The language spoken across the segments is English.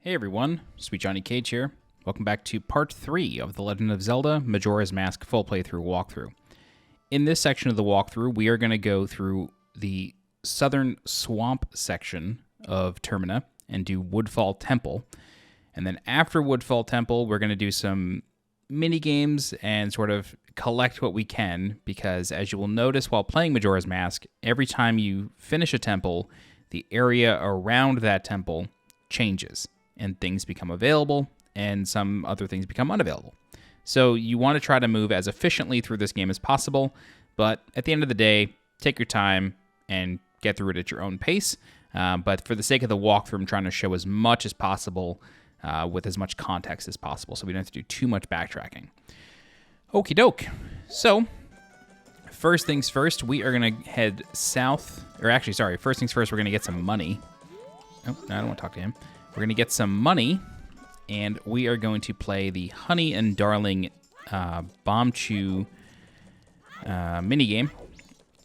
Hey everyone, SweetJohnnyCage here. Welcome back to part 3 of The Legend of Zelda Majora's Mask full playthrough walkthrough. In this section of the walkthrough, we are going to go through the southern swamp section of Termina and do Woodfall Temple. And then after Woodfall Temple, we're going to do some mini games and sort of collect what we can, because as you will notice while playing Majora's Mask, every time you finish a temple, the area around that temple changes and things become available and some other things become unavailable. So you want to try to move as efficiently through this game as possible, but at the end of the day, take your time and get through it at your own pace. But for the sake of the walkthrough, I'm trying to show as much as possible with as much context as possible, so we don't have to do too much backtracking. Okie doke. So, first things first, we are going to head south. Or actually, sorry, first things first, we're going to get some money. Oh, no, I don't want to talk to him. We're going to get some money, and we are going to play the Honey and Darling Bomb Chew minigame.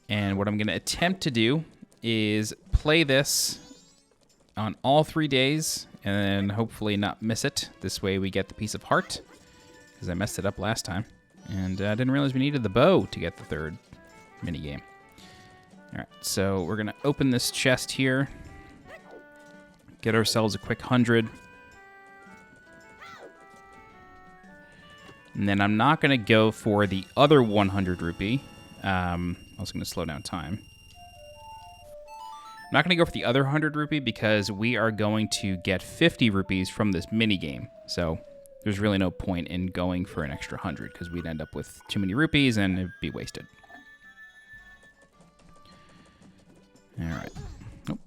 And what I'm going to attempt to do is play this on all 3 days, and then hopefully not miss it. This way we get the piece of heart, because I messed it up last time. And I didn't realize we needed the bow to get the third minigame. All right, so we're going to open this chest here. Get ourselves a quick 100. And then I'm not going to go for the other 100 rupee. I was going to slow down time. I'm not going to go for the other 100 rupee because we are going to get 50 rupees from this minigame. So there's really no point in going for an extra 100 because we'd end up with too many rupees and it'd be wasted. All right. Nope.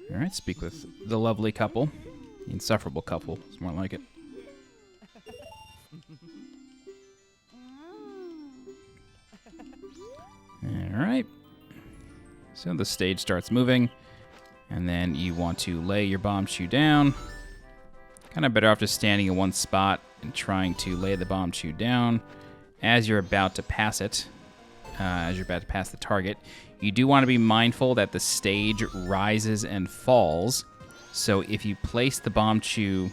All right, speak with the lovely couple. The insufferable couple is more like it. All right. So the stage starts moving, and then you want to lay your bomb chew down. Kind of better off just standing in one spot and trying to lay the bomb chew down as you're about to pass it, as you're about to pass the target. You do want to be mindful that the stage rises and falls. So if you place the bomb chew,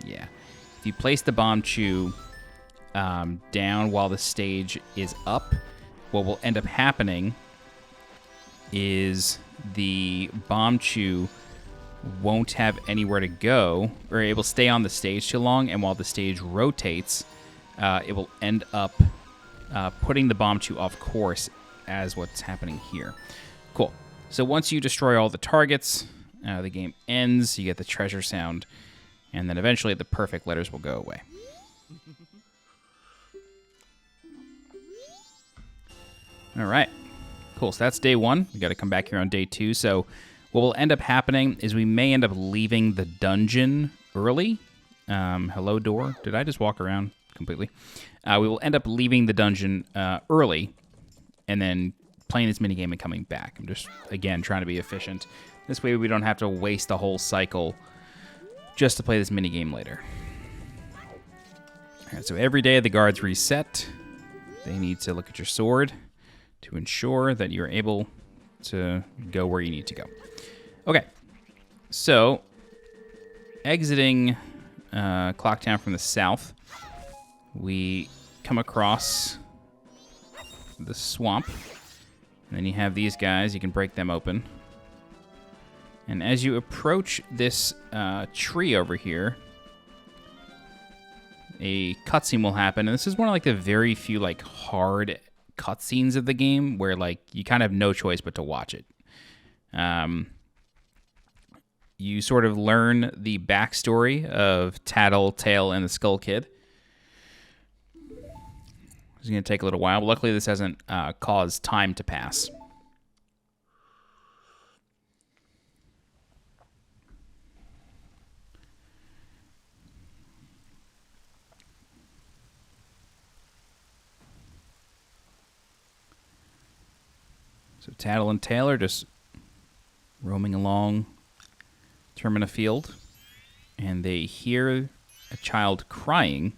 if you place the bomb chew down while the stage is up, what will end up happening is the bomb chew won't have anywhere to go, or it will stay on the stage too long, and while the stage rotates, it will end up putting the bomb chew off course, as what's happening here. Cool. So once you destroy all the targets, the game ends, you get the treasure sound, and then eventually the perfect letters will go away. All right. Cool. So that's day 1. We got to come back here on day 2. So what will end up happening is we may end up leaving the dungeon early. Hello, door. Did I just walk around completely? We will end up leaving the dungeon early and then playing this minigame and coming back. I'm just, again, trying to be efficient. This way we don't have to waste the whole cycle just to play this minigame later. All right, so every day the guards reset. They need to look at your sword to ensure that you're able to go where you need to go. Okay, so exiting Clocktown from the south, we come across the swamp, and then you have these guys. You can break them open, and as you approach this tree over here, a cutscene will happen, and this is one of like the very few like hard cutscenes of the game where like you kind of have no choice but to watch it. You sort of learn the backstory of Tattletale and the Skull Kid. It's going to take a little while, but luckily this hasn't caused time to pass. So Tattle and Tail are just roaming along Termina Field, and they hear a child crying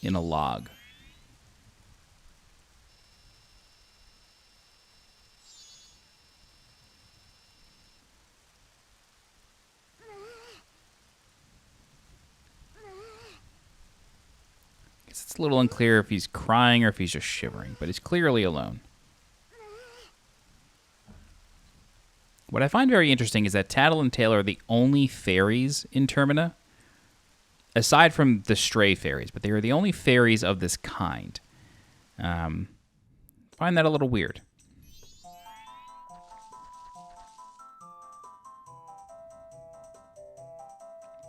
in a log. It's a little unclear if he's crying or if he's just shivering, but he's clearly alone. What I find very interesting is that Tattle and Tail are the only fairies in Termina, aside from the stray fairies, but they are the only fairies of this kind. Find that a little weird.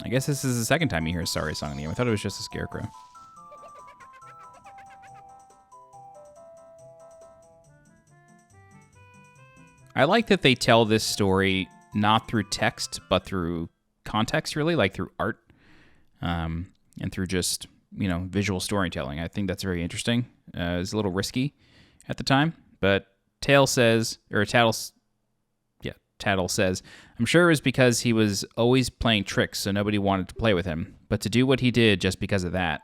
I guess this is the second time you hear a Sorry song in the game. I thought it was just a scarecrow. I like that they tell this story not through text, but through context, really, like through art, and through just, visual storytelling. I think that's very interesting. It's a little risky at the time, but Tattle says, I'm sure it was because he was always playing tricks, so nobody wanted to play with him, but to do what he did just because of that.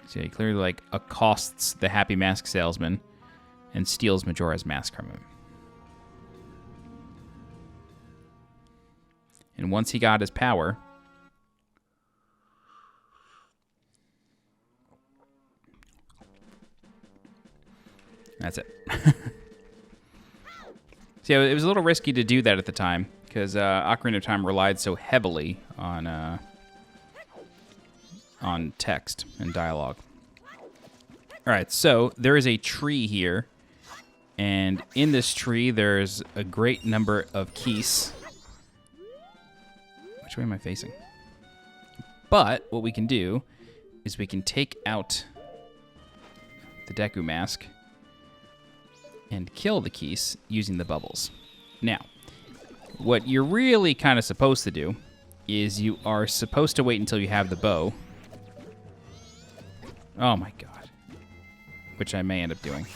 So he clearly, accosts the Happy Mask salesman and steals Majora's mask from him. And once he got his power, that's it. So yeah, it was a little risky to do that at the time because Ocarina of Time relied so heavily on text and dialogue. All right, so there is a tree here, and in this tree there's a great number of keys. Which way am I facing? But what we can do is we can take out the Deku mask and kill the keys using the bubbles. Now, what you're really kind of supposed to do is you are supposed to wait until you have the bow. Oh my god. Which I may end up doing.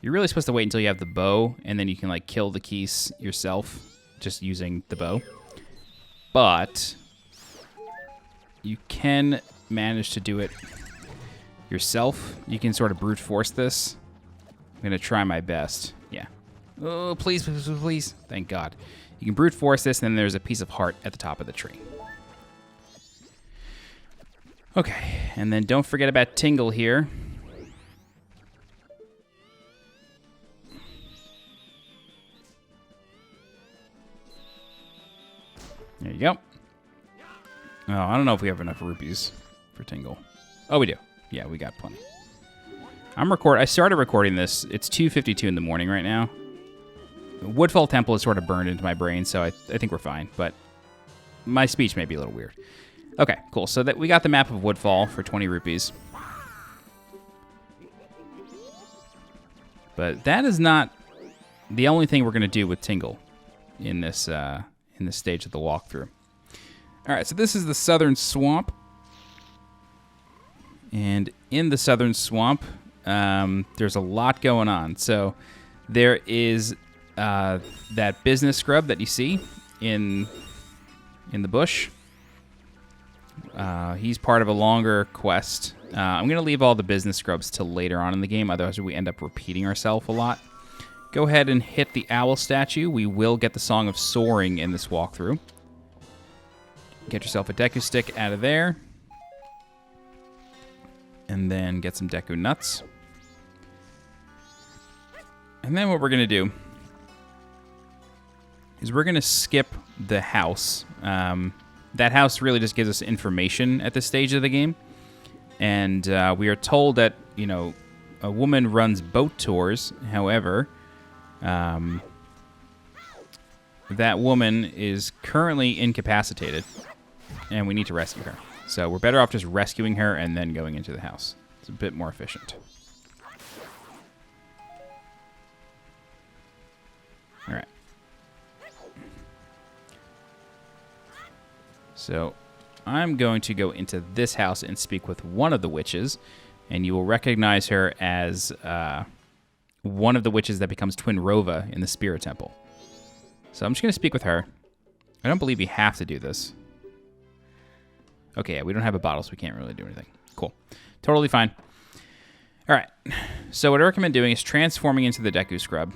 You're really supposed to wait until you have the bow, and then you can kill the keys yourself just using the bow. But you can manage to do it yourself. You can sort of brute force this. I'm going to try my best. Yeah. Oh, please, please, please. Thank God. You can brute force this, and then there's a piece of heart at the top of the tree. Okay, and then don't forget about Tingle here. There you go. Oh, I don't know if we have enough rupees for Tingle. Oh, we do. Yeah, we got plenty. I started recording this. It's 2:52 in the morning right now. Woodfall Temple is sort of burned into my brain, so I think we're fine. But my speech may be a little weird. Okay, cool. So that we got the map of Woodfall for 20 rupees. But that is not the only thing we're going to do with Tingle in this stage of the walkthrough. All right, so this is the Southern Swamp. And in the Southern Swamp, there's a lot going on. So there is that business scrub that you see in the bush. He's part of a longer quest. I'm going to leave all the business scrubs till later on in the game, otherwise we end up repeating ourselves a lot. Go ahead and hit the owl statue. We will get the Song of Soaring in this walkthrough. Get yourself a Deku stick out of there. And then get some Deku nuts. And then what we're going to do is we're going to skip the house. That house really just gives us information at this stage of the game. And we are told that, a woman runs boat tours. However, that woman is currently incapacitated, and we need to rescue her. So we're better off just rescuing her and then going into the house. It's a bit more efficient. All right. So I'm going to go into this house and speak with one of the witches, and you will recognize her as one of the witches that becomes Twin Rova in the Spirit Temple. So I'm just going to speak with her. I don't believe you have to do this. Okay, yeah, we don't have a bottle, so we can't really do anything. Cool. Totally fine. All right. So what I recommend doing is transforming into the Deku Scrub.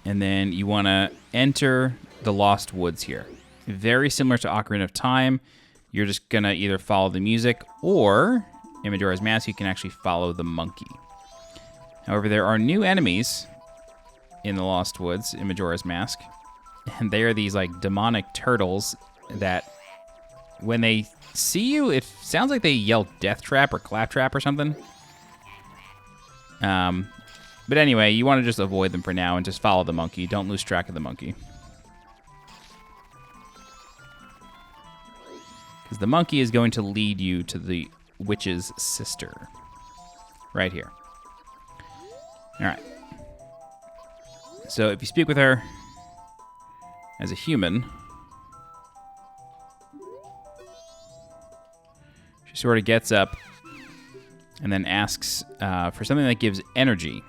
And then you want to enter the Lost Woods here. Very similar to Ocarina of Time. You're just going to either follow the music, or in Majora's Mask, you can actually follow the monkey. However, there are new enemies in the Lost Woods in Majora's Mask, and they are these like demonic turtles that when they see you, it sounds like they yell death trap or claptrap or something. But anyway, you want to just avoid them for now and just follow the monkey. Don't lose track of the monkey. Because the monkey is going to lead you to the witch's sister. Right here. Alright. So if you speak with her as a human, she sort of gets up and then asks for something that gives energy.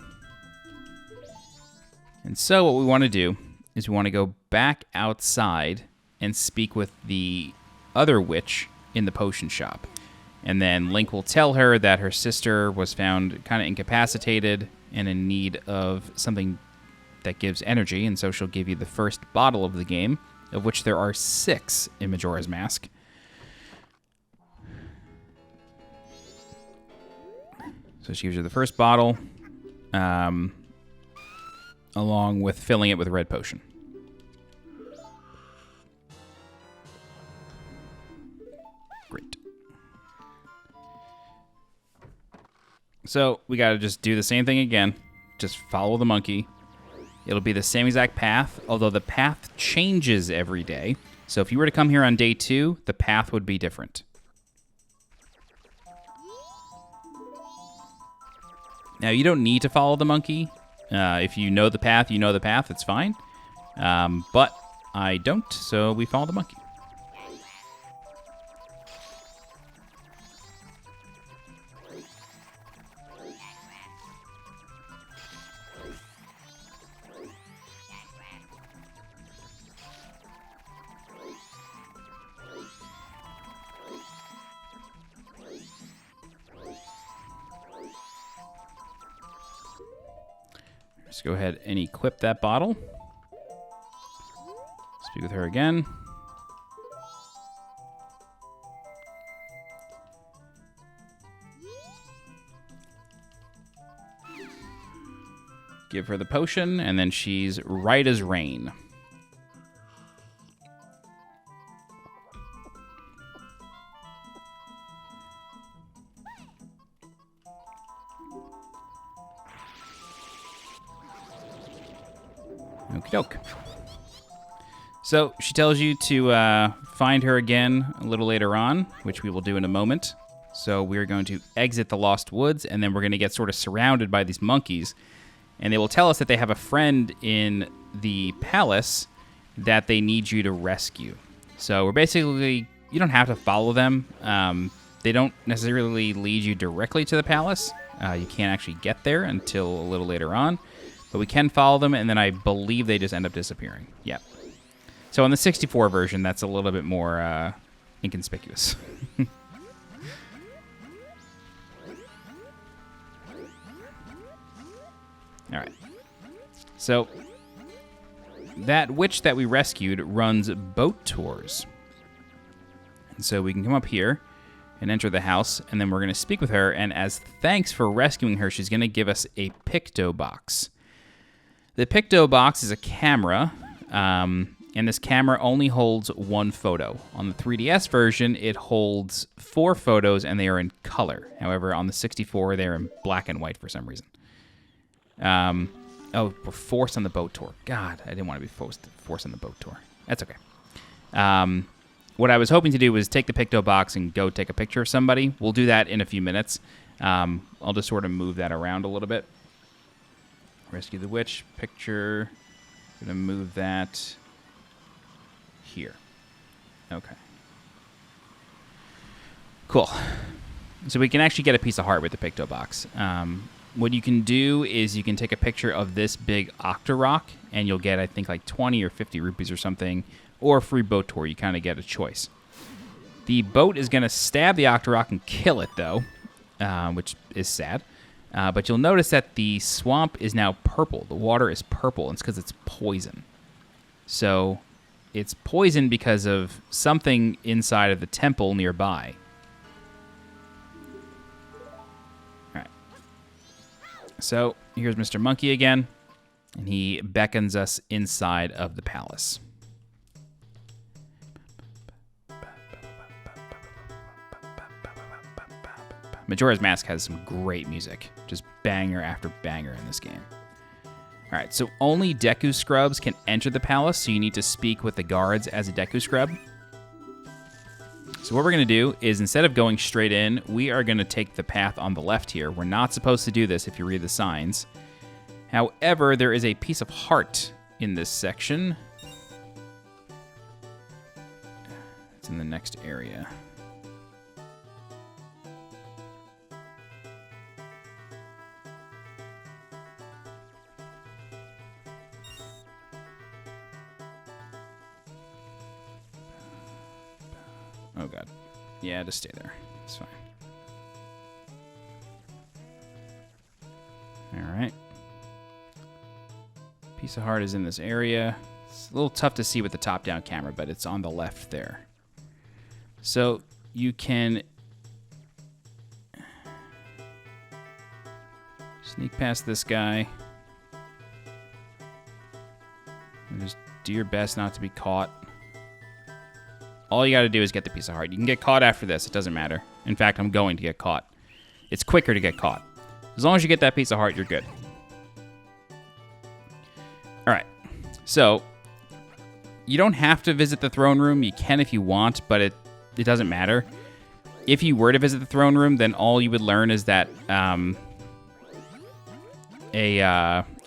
And so what we want to do is we want to go back outside and speak with the other witch in the potion shop. And then Link will tell her that her sister was found kind of incapacitated and in need of something that gives energy, and so she'll give you the first bottle of the game, of which there are 6 in Majora's Mask. So she gives you the first bottle, along with filling it with red potion. Great. So we got to just do the same thing again. Just follow the monkey. It'll be the same exact path, although the path changes every day. So if you were to come here on day 2, the path would be different. Now, you don't need to follow the monkey. If you know the path, you know the path. It's fine. But I don't, so we follow the monkey. Let's go ahead and equip that bottle. Speak with her again. Give her the potion, and then she's right as rain. Okie doke. So she tells you to find her again a little later on, which we will do in a moment. So we're going to exit the Lost Woods, and then we're going to get sort of surrounded by these monkeys. And they will tell us that they have a friend in the palace that they need you to rescue. So we're basically, you don't have to follow them. They don't necessarily lead you directly to the palace. You can't actually get there until a little later on. But we can follow them, and then I believe they just end up disappearing. Yeah. So on the 64 version, that's a little bit more inconspicuous. All right. So that witch that we rescued runs boat tours. And so we can come up here and enter the house, and then we're going to speak with her, and as thanks for rescuing her, she's going to give us a Picto box. The Picto box is a camera, and this camera only holds 1 photo. On the 3DS version, it holds 4 photos, and they are in color. However, on the 64, they're in black and white for some reason. Oh, we're forced on the boat tour. God, I didn't want to be forced on the boat tour. That's okay. What I was hoping to do was take the Picto box and go take a picture of somebody. We'll do that in a few minutes. I'll just sort of move that around a little bit. Rescue the witch picture. Gonna move that here. Okay. Cool. So we can actually get a piece of heart with the Picto box. What you can do is you can take a picture of this big Octorok, and you'll get, I think, like 20 or 50 rupees or something, or a free boat tour. You kind of get a choice. The boat is going to stab the Octorok and kill it, though, which is sad. But you'll notice that the swamp is now purple. The water is purple, and it's because it's poison. So it's poisoned because of something inside of the temple nearby. All right. So here's Mr. Monkey again, and he beckons us inside of the palace. Majora's Mask has some great music. Just banger after banger in this game. All right, so only Deku Scrubs can enter the palace, so you need to speak with the guards as a Deku Scrub. So what we're going to do is, instead of going straight in, we are going to take the path on the left here. We're not supposed to do this if you read the signs. However, there is a piece of heart in this section. It's in the next area. Oh, God. Yeah, just stay there. It's fine. All right. Piece of heart is in this area. It's a little tough to see with the top-down camera, but it's on the left there. So you can sneak past this guy. And just do your best not to be caught. All you got to do is get the piece of heart. You can get caught after this. It doesn't matter. In fact, I'm going to get caught. It's quicker to get caught. As long as you get that piece of heart, you're good. All right. So you don't have to visit the throne room. You can if you want, but it doesn't matter. If you were to visit the throne room, then all you would learn is that a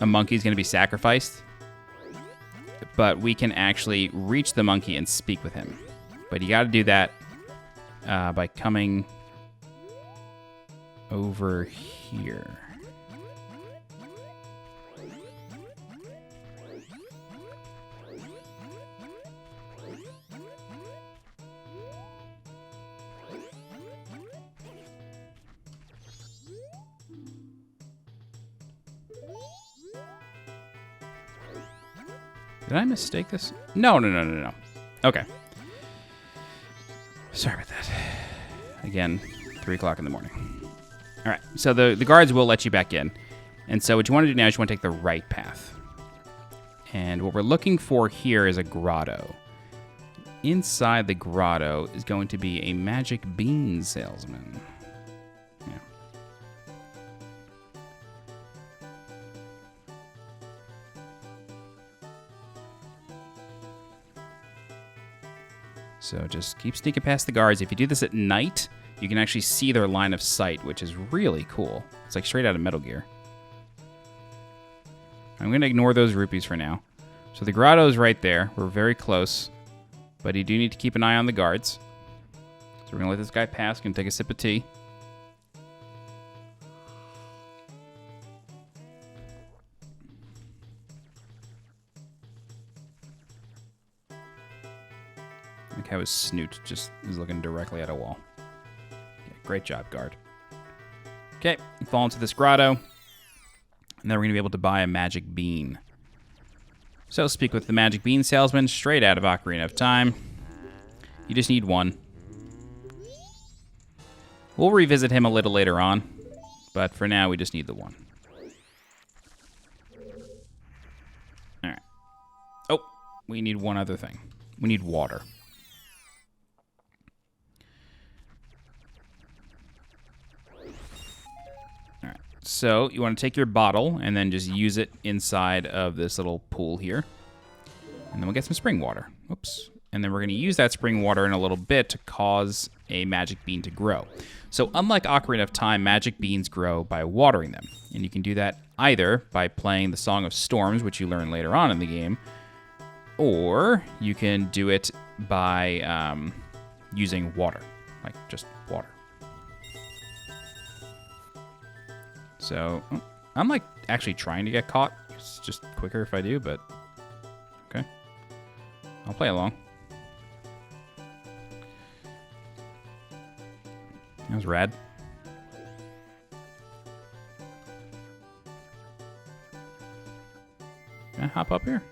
monkey is going to be sacrificed. But we can actually reach the monkey and speak with him. But you got to do that by coming over here. Did I mistake this? No. Okay. Sorry about that. Again, 3 o'clock in the morning. All right, so the guards will let you back in. And so what you want to do now is you want to take the right path. And what we're looking for here is a grotto. Inside the grotto is going to be a magic bean salesman. Yeah. So just keep sneaking past the guards. If you do this at night, you can actually see their line of sight, which is really cool. It's like straight out of Metal Gear. I'm going to ignore those rupees for now. So the grotto is right there. We're very close. But you do need to keep an eye on the guards. So we're going to let this guy pass. Going to take a sip of tea. Look how his snoot just is looking directly at a wall. Yeah, great job, guard. Okay, fall into this grotto. And then we're going to be able to buy a magic bean. So speak with the magic bean salesman straight out of Ocarina of Time. You just need one. We'll revisit him a little later on. But for now, we just need the one. Alright. Oh, we need one other thing. We need water. So you want to take your bottle and then just use it inside of this little pool here. And then we'll get some spring water. Oops. And then we're going to use that spring water in a little bit to cause a magic bean to grow. So unlike Ocarina of Time, magic beans grow by watering them. And you can do that either by playing the Song of Storms, which you learn later on in the game, or you can do it by using water, like just water. So, I'm like actually trying to get caught. It's just quicker if I do, but okay. I'll play along. That was rad. Can I hop up here?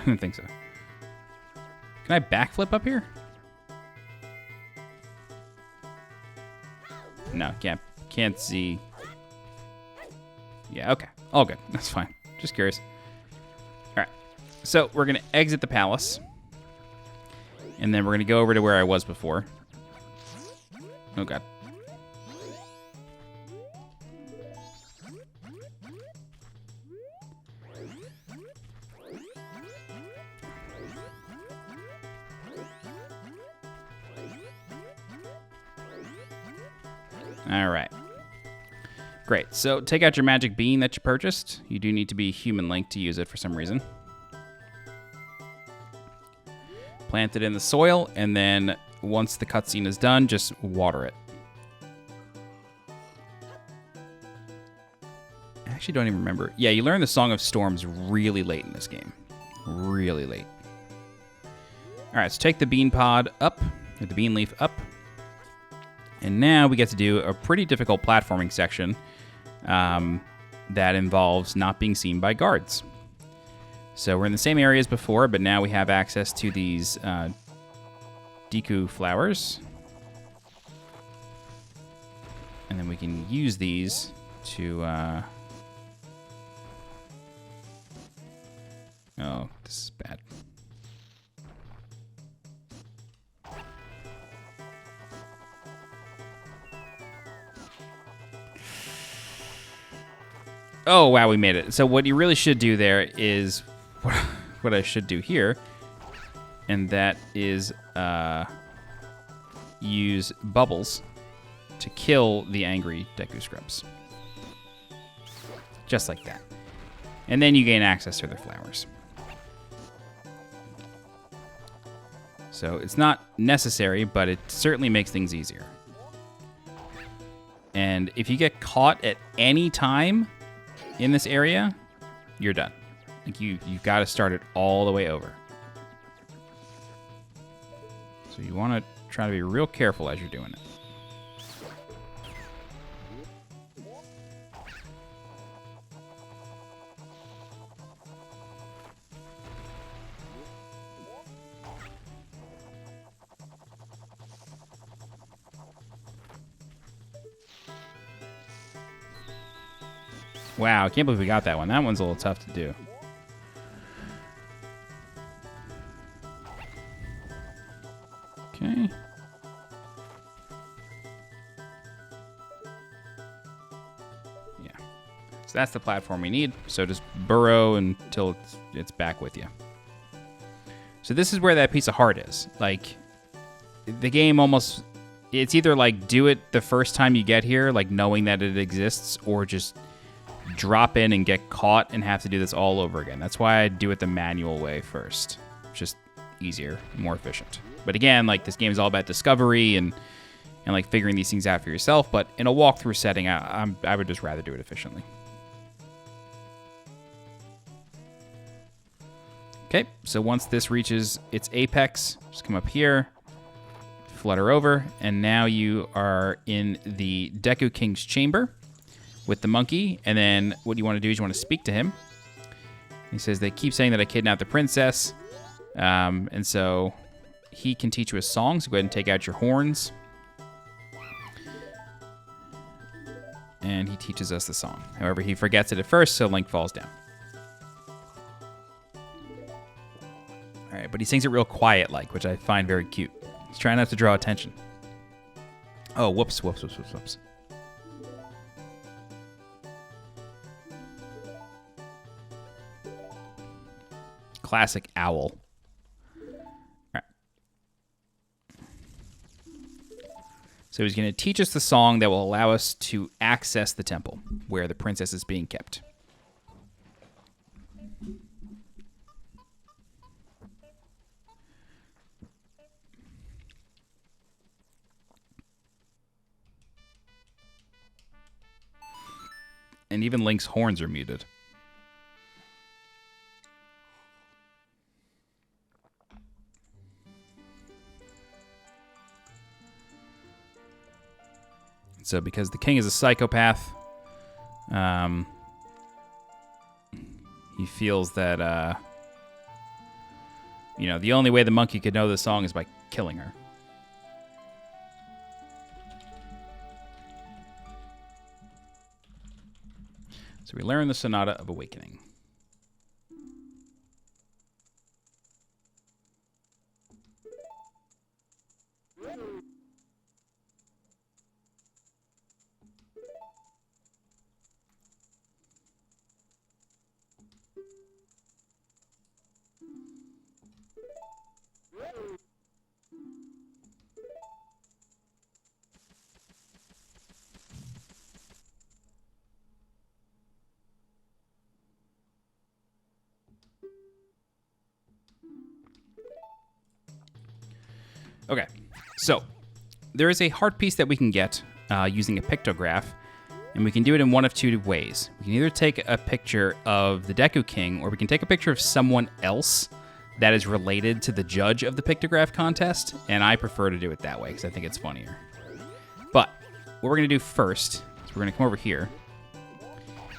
don't think so. Can I backflip up here? No, can't see. Yeah, okay. All good. That's fine. Just curious. All right. So we're going to exit the palace. And then we're going to go over to where I was before. Oh, God. All right. Great. So take out your magic bean that you purchased. You do need to be human link to use it for some reason. Plant it in the soil, and then once the cutscene is done, just water it. I actually don't even remember. Yeah, you learn the Song of Storms really late in this game. Really late. All right, so take the bean pod up, or the bean leaf up. And now we get to do a pretty difficult platforming section that involves not being seen by guards. So we're in the same area as before, but now we have access to these Deku flowers. And then we can use these to... Oh, this is bad. Oh, wow, we made it. So what you really should do there is what I should do here, and that is use bubbles to kill the angry Deku scrubs. Just like that. And then you gain access to their flowers. So it's not necessary, but it certainly makes things easier. And if you get caught at any time in this area, you're done. Like you've got to start it all the way over. So you want to try to be real careful as you're doing it. Wow, I can't believe we got that one. That one's a little tough to do. Okay. Yeah. So that's the platform we need. So just burrow until it's back with you. So this is where that piece of heart is. Like, the game almost... It's either like do it the first time you get here, like knowing that it exists, or just drop in and get caught and have to do this all over again. That's why I do it the manual way first. It's just easier, more efficient. But again, like, this game is all about discovery and like figuring these things out for yourself. But in a walkthrough setting, I would just rather do it efficiently. Okay, so once this reaches its apex, just come up here, flutter over, and now you are in the Deku King's chamber with the monkey. And then what you want to do is you want to speak to him. He says, they keep saying that I kidnapped the princess. And so he can teach you a song. So go ahead and take out your horns. And he teaches us the song. However, he forgets it at first, so Link falls down. All right, but he sings it real quiet-like, which I find very cute. He's trying not to draw attention. Oh, whoops. Classic owl. All right. So he's going to teach us the song that will allow us to access the temple where the princess is being kept. And even Link's horns are muted. So because the king is a psychopath, he feels that you know, the only way the monkey could know the song is by killing her. So we learn the Sonata of Awakening. Okay, so there is a heart piece that we can get using a pictograph, and we can do it in one of two ways. We can either take a picture of the Deku King, or we can take a picture of someone else that is related to the judge of the pictograph contest, and I prefer to do it that way because I think it's funnier. But what we're going to do first is we're going to come over here,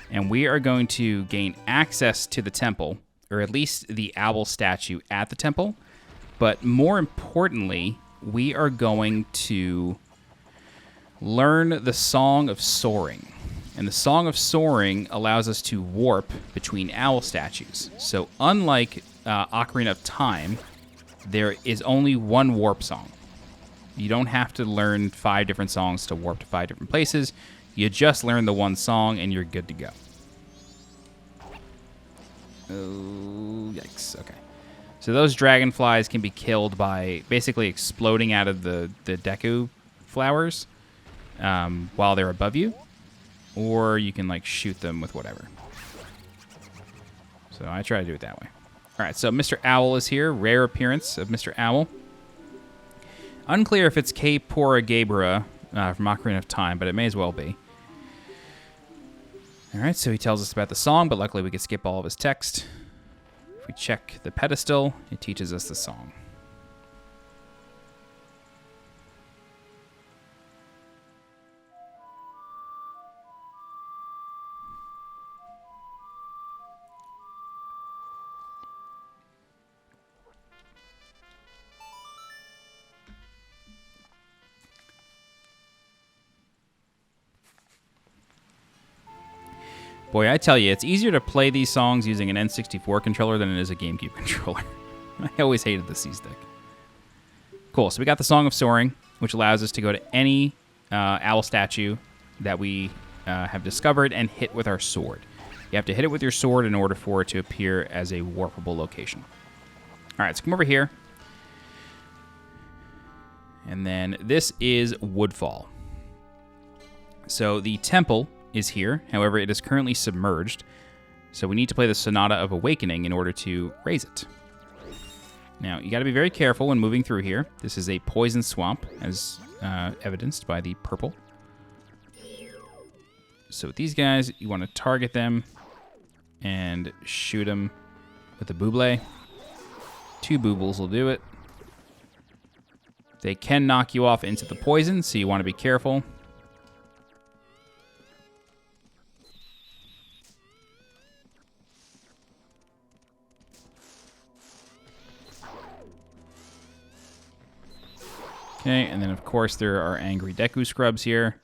and we are going to gain access to the temple, or at least the owl statue at the temple. But more importantly, we are going to learn the Song of Soaring. And the Song of Soaring allows us to warp between owl statues. So unlike Ocarina of Time, there is only one warp song. You don't have to learn 5 different songs to warp to 5 different places. You just learn the one song and you're good to go. Oh, yikes. Okay. So those dragonflies can be killed by basically exploding out of the Deku flowers while they're above you. Or you can, like, shoot them with whatever. So I try to do it that way. All right, so Mr. Owl is here. Rare appearance of Mr. Owl. Unclear if it's K. Pora Gabra from Ocarina of Time, but it may as well be. All right, so he tells us about the song, but luckily we can skip all of his text. If we check the pedestal, it teaches us the song. Boy, I tell you, it's easier to play these songs using an N64 controller than it is a GameCube controller. I always hated the C-Stick. Cool, so we got the Song of Soaring, which allows us to go to any owl statue that we have discovered and hit with our sword. You have to hit it with your sword in order for it to appear as a warpable location. All right, so come over here. And then this is Woodfall. So the temple is here. However, it is currently submerged. So we need to play the Sonata of Awakening in order to raise it. Now, you got to be very careful when moving through here. This is a poison swamp, as evidenced by the purple. So with these guys, you want to target them and shoot them with a buble. 2 boobles will do it. They can knock you off into the poison, so you want to be careful. Okay, and then of course there are angry Deku scrubs here.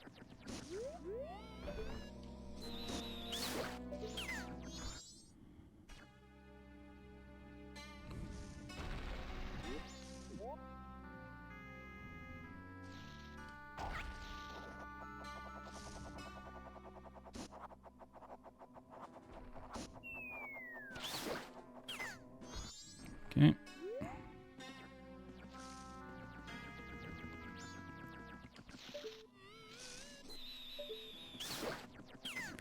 Okay.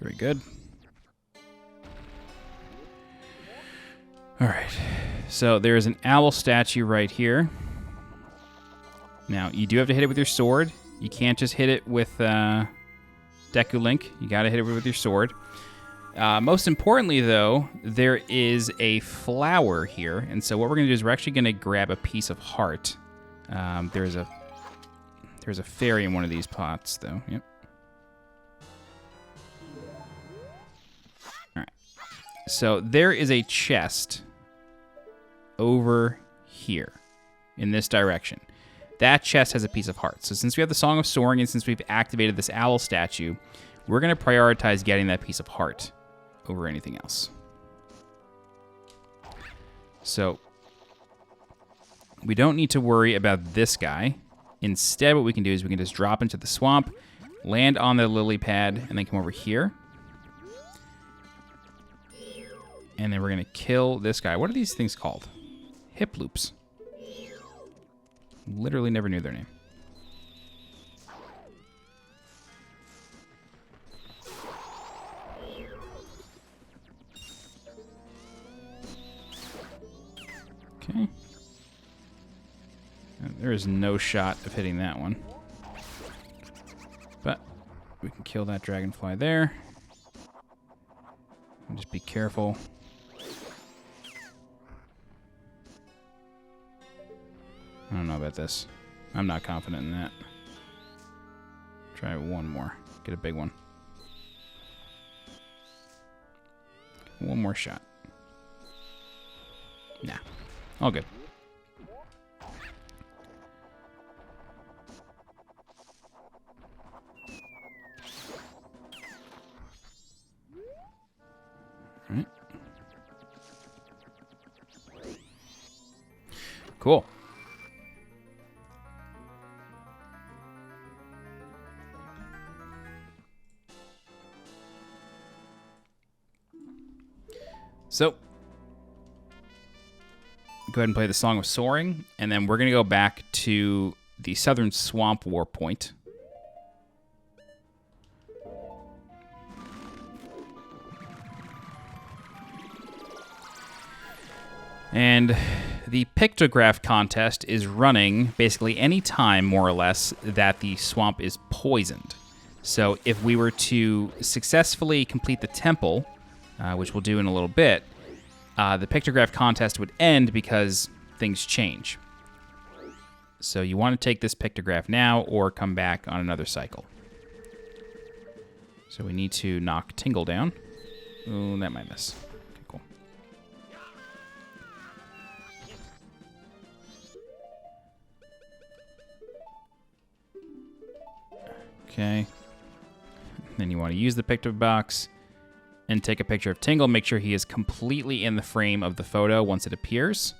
Very good. All right. So there's an owl statue right here. Now, you do have to hit it with your sword. You can't just hit it with Deku Link. You got to hit it with your sword. Most importantly, though, there is a flower here. And so what we're going to do is we're actually going to grab a piece of heart. There's a fairy in one of these pots, though. Yep. All right. So there is a chest over here, in this direction. That chest has a piece of heart. So since we have the Song of Soaring and since we've activated this owl statue, we're going to prioritize getting that piece of heart over anything else. So we don't need to worry about this guy. Instead, what we can do is we can just drop into the swamp, land on the lily pad, and then come over here. And then we're going to kill this guy. What are these things called? Hip loops. Literally never knew their name. Okay. There is no shot of hitting that one. But we can kill that dragonfly there. And just be careful. I don't know about this. I'm not confident in that. Try one more. Get a big one. One more shot. Nah. All good. All right. Cool. So, go ahead and play the Song of Soaring, and then we're going to go back to the Southern Swamp War Point. And the Pictograph contest is running basically any time, more or less, that the swamp is poisoned. So if we were to successfully complete the temple, which we'll do in a little bit, the Pictograph contest would end because things change. So you want to take this Pictograph now or come back on another cycle. So we need to knock Tingle down. Ooh, that might miss. Okay, cool. Okay. Then you want to use the picture box and take a picture of Tingle. Make sure he is completely in the frame of the photo once it appears.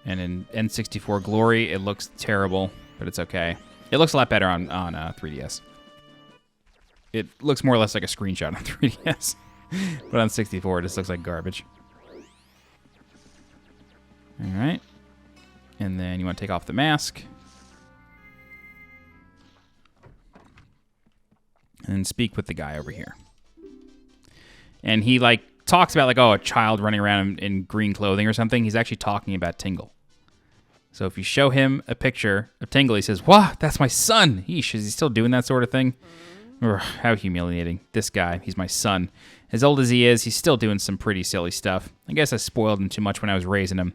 And in N64 Glory, it looks terrible, but it's okay. It looks a lot better on 3DS. It looks more or less like a screenshot on 3DS. But on 64, it just looks like garbage. All right. And then you want to take off the mask. And speak with the guy over here. And he, like, talks about, like, oh, a child running around in green clothing or something. He's actually talking about Tingle. So if you show him a picture of Tingle, he says, "Wow, that's my son." Yeesh, is he still doing that sort of thing? Ugh, how humiliating. This guy, he's my son. As old as he is, he's still doing some pretty silly stuff. I guess I spoiled him too much when I was raising him.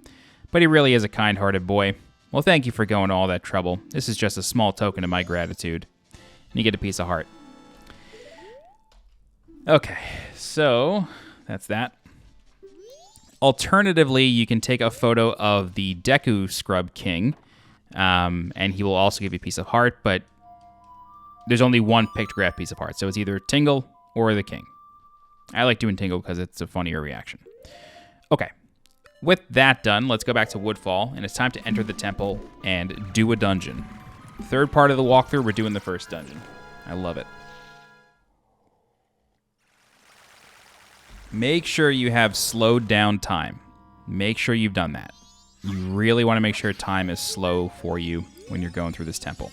But he really is a kind-hearted boy. Well, thank you for going to all that trouble. This is just a small token of my gratitude. And you get a piece of heart. Okay, so that's that. Alternatively, you can take a photo of the Deku Scrub King, and he will also give you a piece of heart, but there's only one Pictograph piece of heart, so it's either Tingle or the King. I like doing Tingle because it's a funnier reaction. Okay, with that done, let's go back to Woodfall, and it's time to enter the temple and do a dungeon. Third part of the walkthrough, we're doing the first dungeon. I love it. Make sure you have slowed down time. Make sure you've done that. You really want to make sure time is slow for you when you're going through this temple.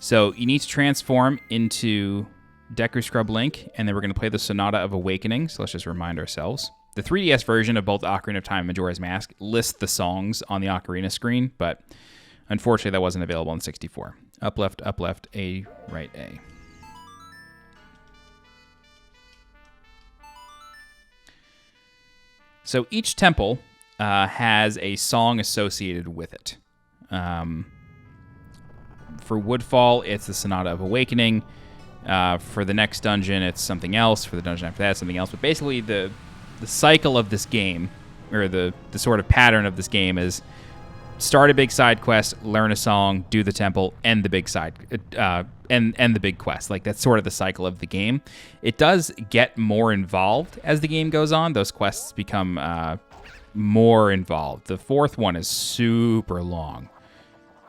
So you need to transform into Deku Scrub Link, and then we're going to play the Sonata of Awakening. So let's just remind ourselves. The 3DS version of both Ocarina of Time and Majora's Mask lists the songs on the Ocarina screen, but unfortunately that wasn't available on 64. Up, left, A, right, A. So each temple has a song associated with it. For Woodfall, it's the Sonata of Awakening. For the next dungeon, it's something else. For the dungeon after that, something else. But basically, the cycle of this game, or the sort of pattern of this game is start a big side quest, learn a song, do the temple, end the big side, end the big quest. Like, that's sort of the cycle of the game. It does get more involved as the game goes on. Those quests become more involved. The fourth one is super long.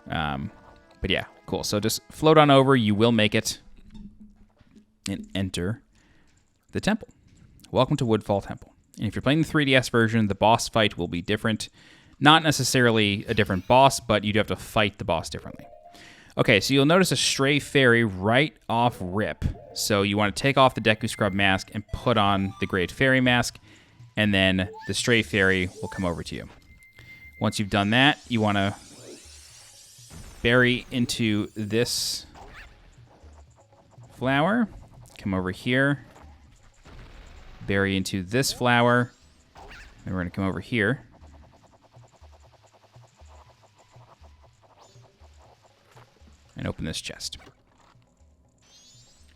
But yeah, cool. So just float on over. You will make it and enter the temple. Welcome to Woodfall Temple. And if you're playing the 3DS version, the boss fight will be different. Not necessarily a different boss, but you do have to fight the boss differently. Okay, so you'll notice a stray fairy right off rip. So you want to take off the Deku Scrub mask and put on the Great Fairy mask, and then the stray fairy will come over to you. Once you've done that, you want to bury into this flower. Come over here. Bury into this flower. And we're going to come over here. And open this chest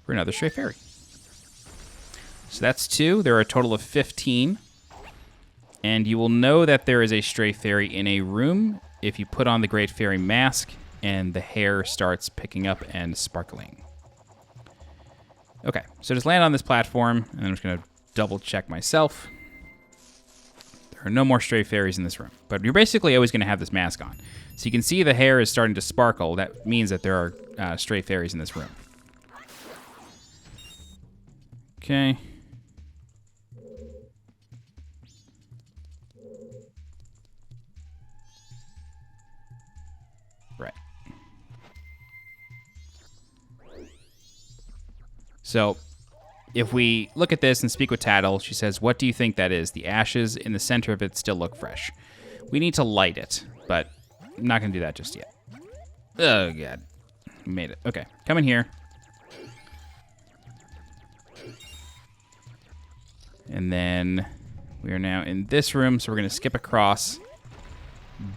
for another stray fairy. So that's 2. There are a total of 15. And you will know that there is a stray fairy in a room if you put on the Great Fairy mask and the hair starts picking up and sparkling. Okay, so just land on this platform, and I'm just going to double check myself. There are no more stray fairies in this room, but you're basically always going to have this mask on. So you can see the hair is starting to sparkle. That means that there are stray fairies in this room. Okay. Right. So if we look at this and speak with Tattle, she says, "What do you think that is? The ashes in the center of it still look fresh. We need to light it, but I'm not going to do that just yet." Oh, God. Made it. Okay, come in here. And then we are now in this room, so we're going to skip across,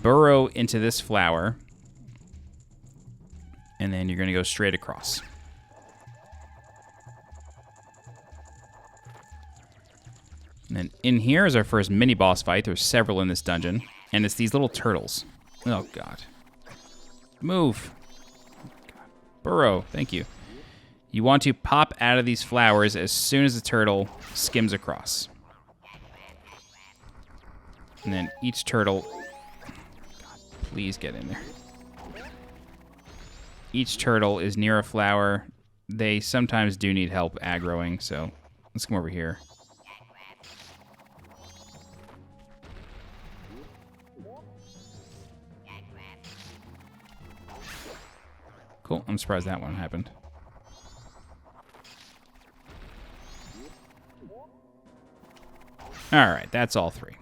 burrow into this flower, and then you're going to go straight across. And then in here is our first mini-boss fight. There's several in this dungeon, and it's these little turtles. Oh, God. Move. God. Burrow. Thank you. You want to pop out of these flowers as soon as the turtle skims across. And then each turtle... God, please get in there. Each turtle is near a flower. They sometimes do need help aggroing, so let's come over here. Cool. I'm surprised that one happened. All right, that's all 3.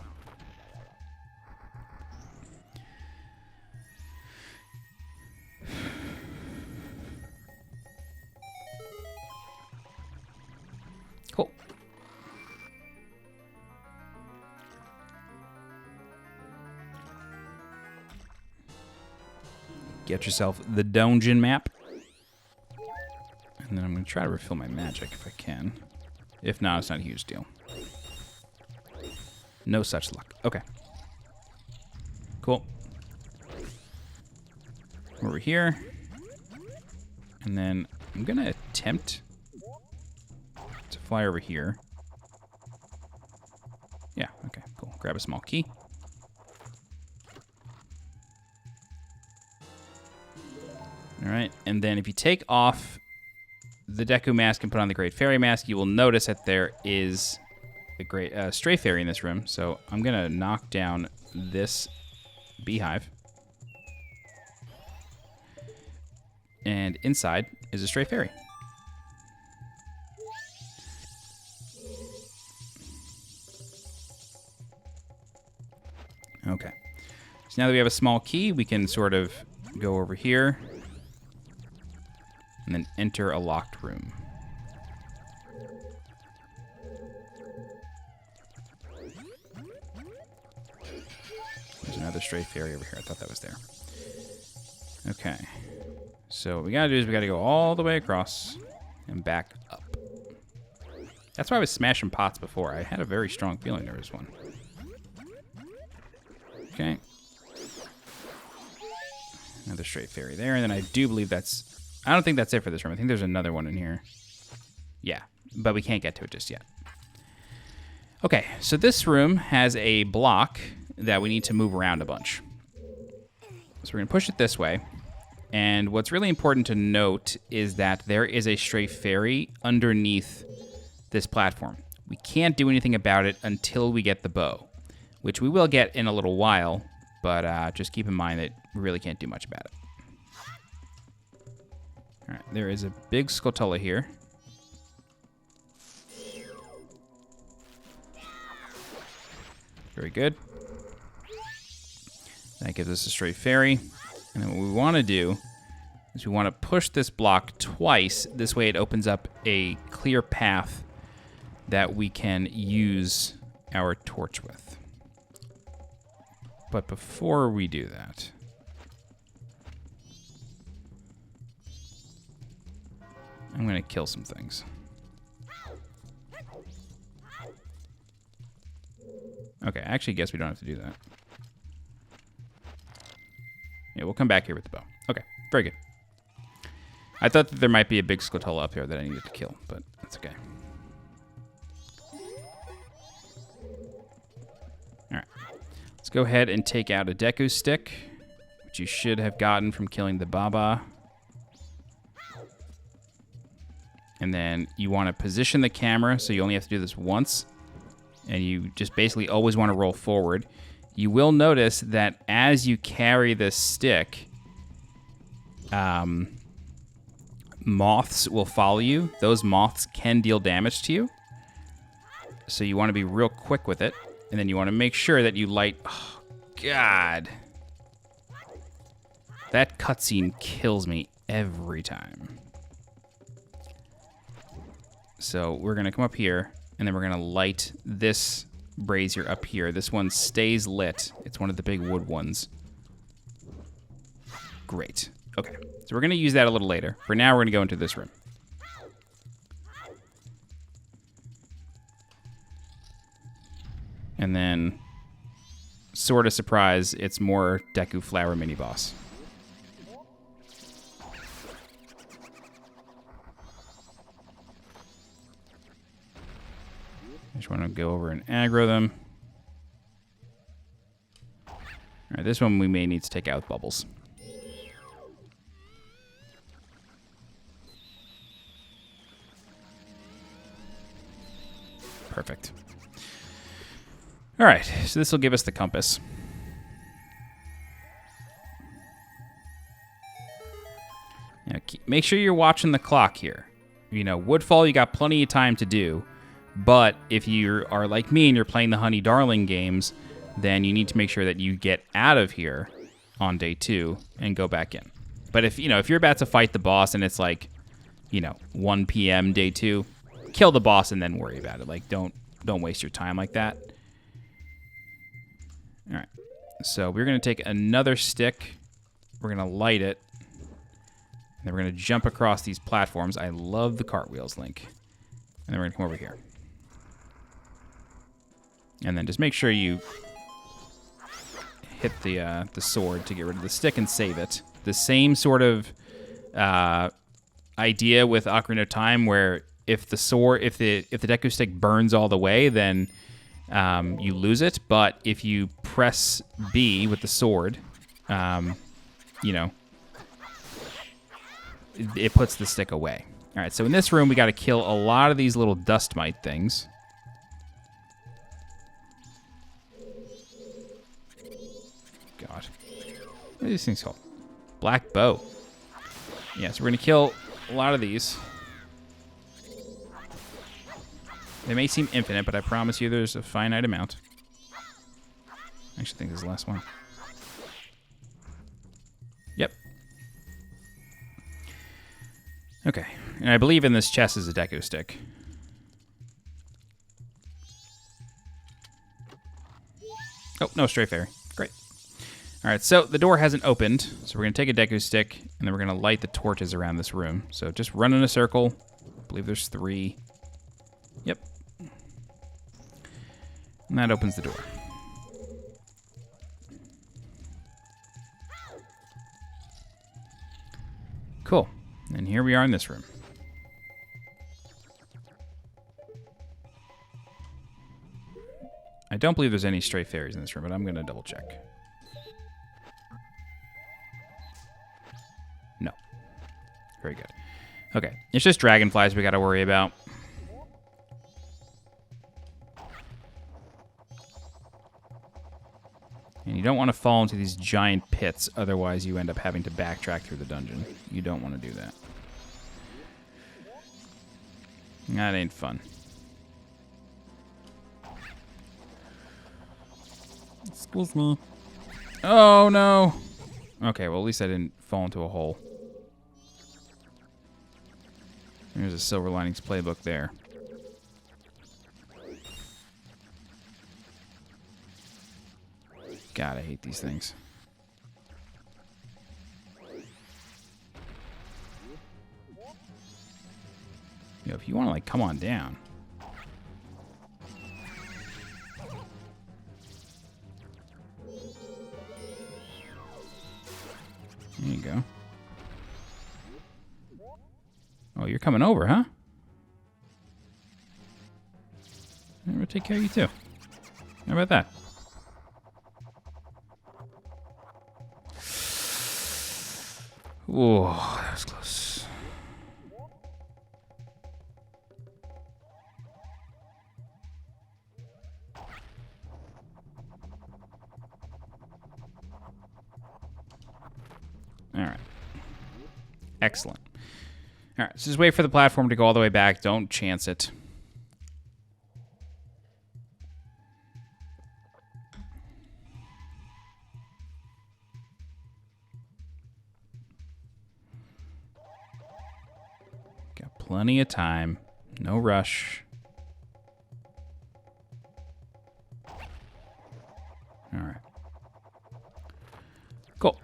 Cool. Get yourself the dungeon map. And then I'm going to try to refill my magic if I can. If not, it's not a huge deal. No such luck. Okay. Cool. Over here. And then I'm going to attempt to fly over here. Yeah, okay, cool. Grab a small key. All right, and then if you take off the Deku mask and put on the Great Fairy mask, you will notice that there is a great stray fairy in this room. So I'm going to knock down this beehive. And inside is a stray fairy. Okay. So now that we have a small key, we can sort of go over here and then enter a locked room. There's another stray fairy over here. I thought that was there. Okay. So what we gotta do is we gotta go all the way across and back up. That's why I was smashing pots before. I had a very strong feeling there was one. Okay. Another straight fairy there, and then I do believe that's... I don't think that's it for this room. I think there's another one in here. Yeah, but we can't get to it just yet. Okay, so this room has a block that we need to move around a bunch. So we're going to push it this way. And what's really important to note is that there is a stray fairy underneath this platform. We can't do anything about it until we get the bow, which we will get in a little while, but just keep in mind that we really can't do much about it. All right, there is a big Skulltula here. Very good. That gives us a stray fairy. And then what we want to do is we want to push this block twice. This way it opens up a clear path that we can use our torch with. But before we do that, I'm going to kill some things. Okay, I actually guess we don't have to do that. Yeah, we'll come back here with the bow. Okay, very good. I thought that there might be a big Skulltula up here that I needed to kill, but that's okay. Alright. Let's go ahead and take out a Deku stick, which you should have gotten from killing the Baba. And then you want to position the camera, so you only have to do this once. And you just basically always want to roll forward. You will notice that as you carry this stick, moths will follow you. Those moths can deal damage to you. So you want to be real quick with it. And then you want to make sure that you light... Oh, God. That cutscene kills me every time. So we're going to come up here, and then we're going to light this brazier up here. This one stays lit. It's one of the big wood ones. Great. Okay, so we're going to use that a little later. For now, we're going to go into this room. And then, sort of surprise, it's more Deku Flower mini-boss. I just want to go over and aggro them. All right, this one we may need to take out with bubbles. Perfect. All right, so this will give us the compass. Now, make sure you're watching the clock here. You know, Woodfall, you got plenty of time to do. But if you are like me and you're playing the Honey Darling games, then you need to make sure that you get out of here on day 2 and go back in. But if you're about to fight the boss and it's like, 1 p.m. day 2, kill the boss and then worry about it. Like, don't waste your time like that. All right. So we're going to take another stick. We're going to light it. And then we're going to jump across these platforms. I love the cartwheels, Link. And then we're going to come over here. And then just make sure you hit the sword to get rid of the stick and save it. The same sort of idea with Ocarina of Time, where if the Deku stick burns all the way, then you lose it. But if you press B with the sword, it puts the stick away. All right, so in this room, we got to kill a lot of these little dust mite things. God. What are these things called? Black bow. Yeah, so we're going to kill a lot of these. They may seem infinite, but I promise you there's a finite amount. I actually think this is the last one. Yep. Okay, and I believe in this chest is a Deku stick. Oh, no, stray fairy. Great. All right, so the door hasn't opened, so we're going to take a Deku stick, and then we're going to light the torches around this room. So just run in a circle. I believe there's 3. Yep. And that opens the door. Cool. And here we are in this room. I don't believe there's any stray fairies in this room, but I'm going to double check. No. Very good. Okay. It's just dragonflies we got to worry about. And you don't want to fall into these giant pits, otherwise you end up having to backtrack through the dungeon. You don't want to do that. That ain't fun. Excuse me. Oh, no. Okay, well, at least I didn't fall into a hole. There's a Silver Linings playbook there. God, I hate these things. Yo, if you want to, like, come on down. There you go. Oh, you're coming over, huh? I'm going to take care of you, too. How about that? Whoa, that was close. All right. Excellent. All right, so just wait for the platform to go all the way back. Don't chance it. Got plenty of time. No rush. All right. Cool.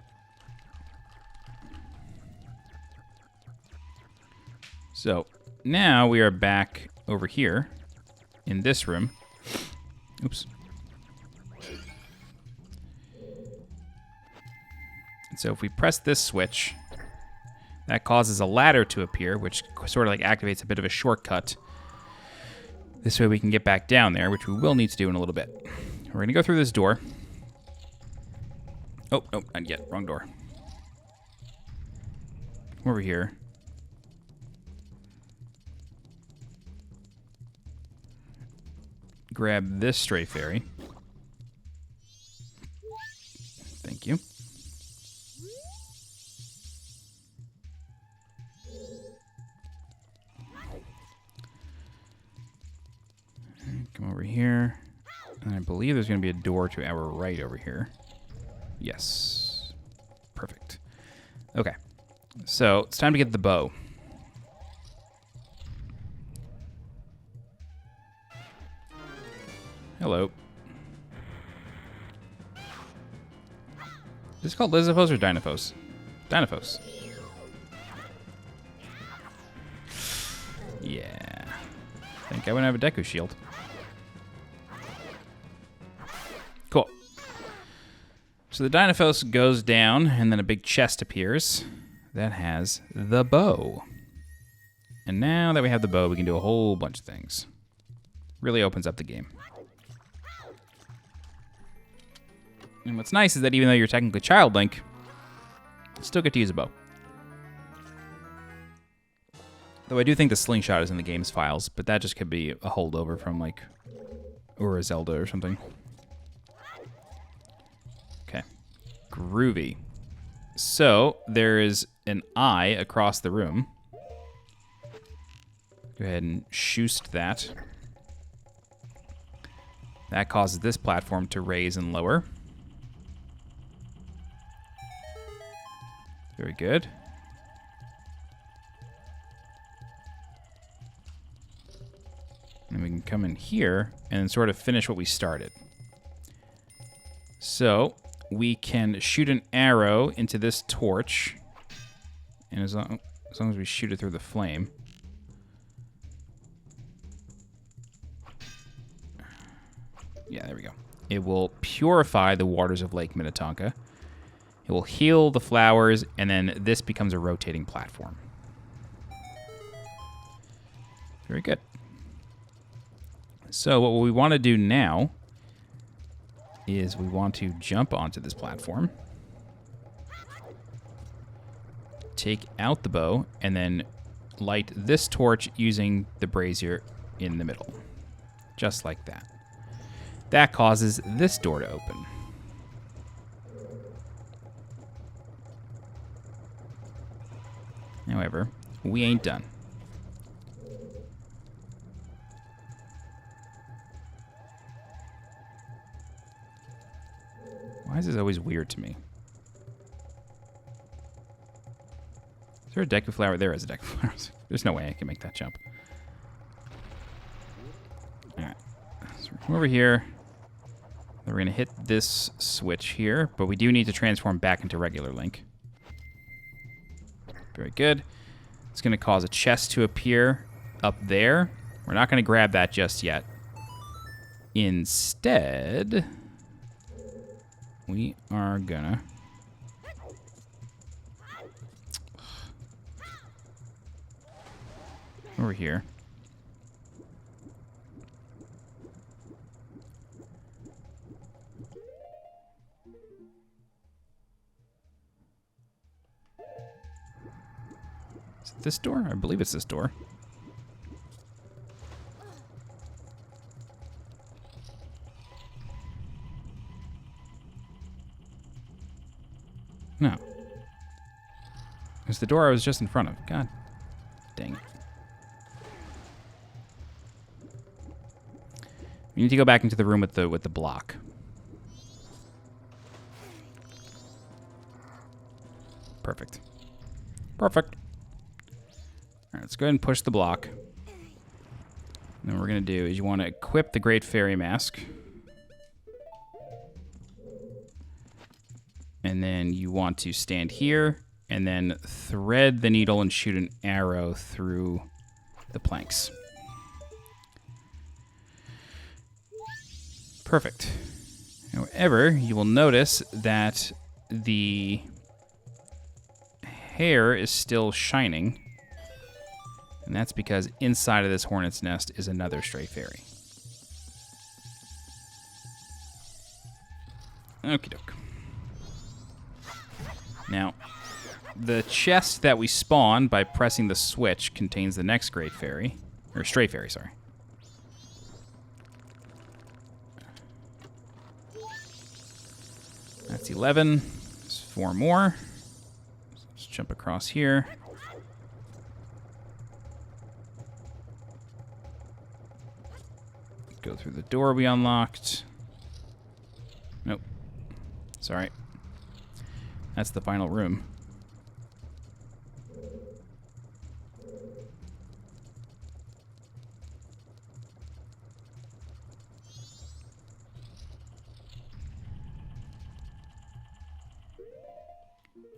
So now we are back over here in this room. Oops. And so if we press this switch, that causes a ladder to appear, which sort of like activates a bit of a shortcut. This way we can get back down there, which we will need to do in a little bit. We're going to go through this door. Oh, no, not yet. Wrong door. Come over here. Grab this stray fairy. Thank you. Come over here. And I believe there's going to be a door to our right over here. Yes. Perfect. Okay. So it's time to get the bow. Hello. Is this called Lizophos or Dynaphos? Dynaphos. Yeah. I think I wouldn't have a Deku shield. Cool. So the Dynaphos goes down, and then a big chest appears that has the bow. And now that we have the bow, we can do a whole bunch of things. Really opens up the game. And what's nice is that even though you're technically Child Link, you still get to use a bow. Though I do think the slingshot is in the game's files, but that just could be a holdover from, like, or a Zelda or something. Okay. Groovy. So, there is an eye across the room. Go ahead and shoost that. That causes this platform to raise and lower. Very good. And we can come in here and sort of finish what we started. So we can shoot an arrow into this torch. And as long as we shoot it through the flame. Yeah, there we go. It will purify the waters of Lake Minnetonka. It will heal the flowers, and then this becomes a rotating platform. Very good. So what we want to do now is we want to jump onto this platform, take out the bow, and then light this torch using the brazier in the middle. Just like that. That causes this door to open. However, we ain't done. Why is this always weird to me? Is there a Deku flower? There is a Deku flower. There's no way I can make that jump. Alright. So we're come over here. Then we're going to hit this switch here, but we do need to transform back into regular Link. Very good. It's going to cause a chest to appear up there. We're not going to grab that just yet. Instead, we are gonna over here. Is it this door? I believe it's this door. No. It's the door I was just in front of. God dang it. We need to go back into the room with the block. Perfect. Perfect. Alright, let's go ahead and push the block. And then what we're going to do is you want to equip the Great Fairy Mask. And then you want to stand here and then thread the needle and shoot an arrow through the planks. Perfect. However, you will notice that the hair is still shining. And that's because inside of this hornet's nest is another stray fairy. Okie doke. Now, the chest that we spawn by pressing the switch contains the next great fairy. Or stray fairy, sorry. That's 11. There's 4 more. Let's jump across here. Go through the door we unlocked. Nope. Sorry. That's the final room.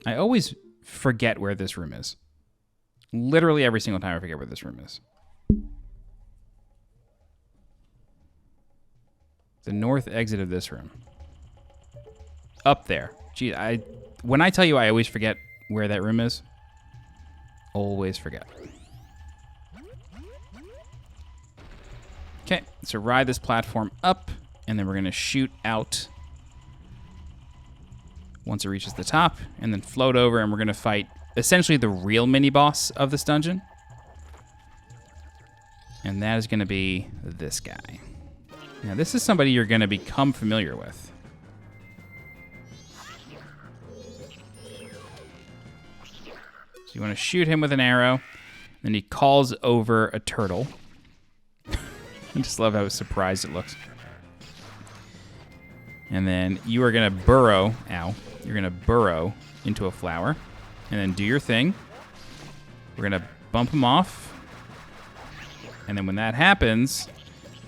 I always forget where this room is. Literally every single time I forget where this room is. The north exit of this room. Up there. Gee, when I tell you I always forget where that room is, always forget. Okay, so ride this platform up, and then we're going to shoot out once it reaches the top, and then float over, and we're going to fight essentially the real mini-boss of this dungeon. And that is going to be this guy. Now, this is somebody you're going to become familiar with. So you want to shoot him with an arrow, then he calls over a turtle. I just love how surprised it looks. And then you are going to burrow, you're going to burrow into a flower, and then do your thing. We're going to bump him off. And then when that happens,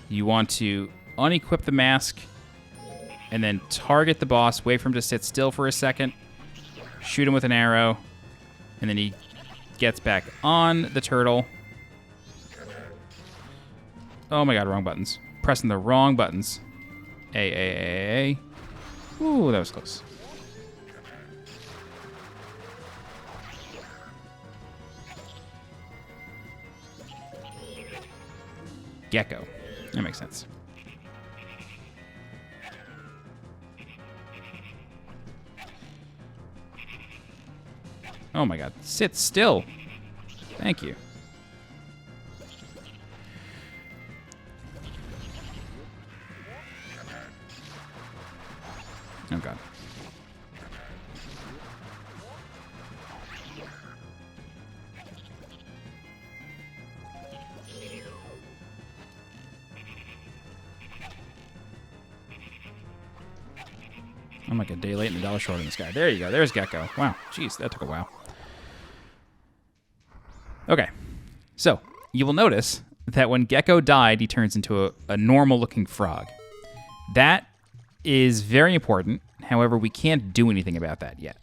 you want to unequip the mask, and then target the boss, wait for him to sit still for a second, shoot him with an arrow, and then he gets back on the turtle. Oh my god, wrong buttons. Pressing the wrong buttons. A. Ooh, that was close. Gecko. That makes sense. Oh my god. Sit still. Thank you. Oh god. I'm like a day late and a dollar short in this guy. There you go. There's Gecko. Wow. Jeez, that took a while. Okay. So, you will notice that when Gecko died, he turns into a normal-looking frog. That is very important. However, we can't do anything about that yet.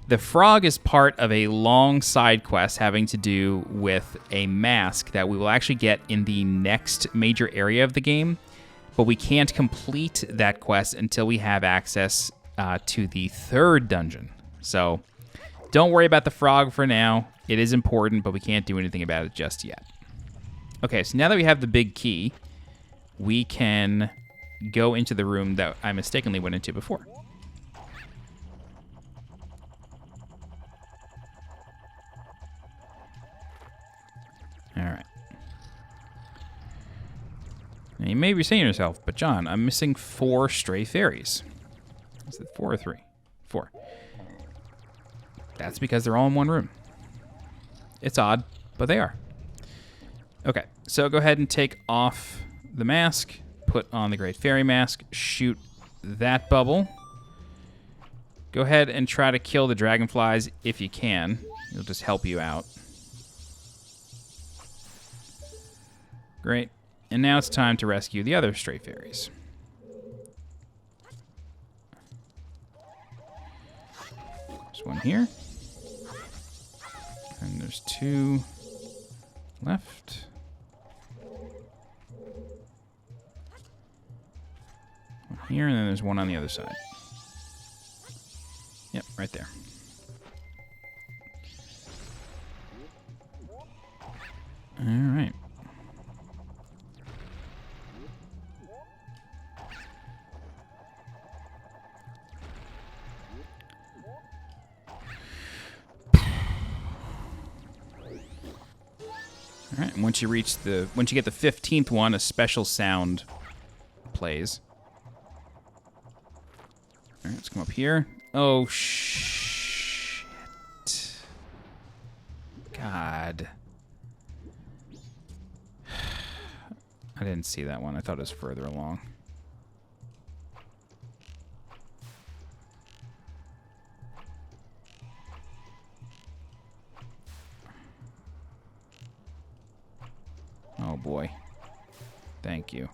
The frog is part of a long side quest having to do with a mask that we will actually get in the next major area of the game. But we can't complete that quest until we have access to the third dungeon. So don't worry about the frog for now. It is important, but we can't do anything about it just yet. Okay, so now that we have the big key, we can go into the room that I mistakenly went into before. All right. Now, you may be saying to yourself, but John, I'm missing 4 stray fairies. Is it 4 or 3? 4. That's because they're all in one room. It's odd, but they are. Okay, so go ahead and take off the mask, put on the Great Fairy mask, shoot that bubble. Go ahead and try to kill the dragonflies if you can. It'll just help you out. Great. And now it's time to rescue the other stray fairies. There's one here. And there's 2 left. One here, and then there's one on the other side. Yep, right there. All right. All right, and once you get the 15th one, a special sound plays. All right, let's come up here. Oh, shit. God. I didn't see that one. I thought it was further along. Oh, boy. Thank you.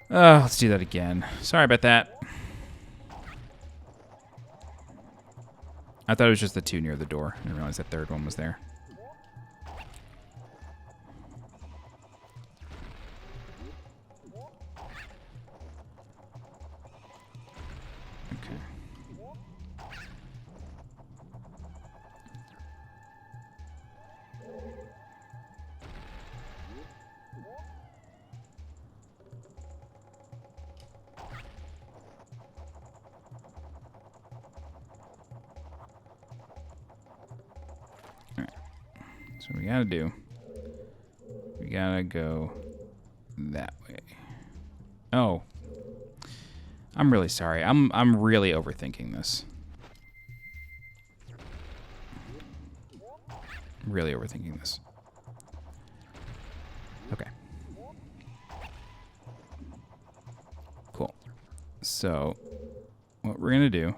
Let's do that again. Sorry about that. I thought it was just the 2 near the door. I didn't realize that third one was there. Okay. So what we gotta do, we gotta go that way. Oh, I'm really sorry. I'm really overthinking this. Really overthinking this. Okay. Cool. So what we're gonna do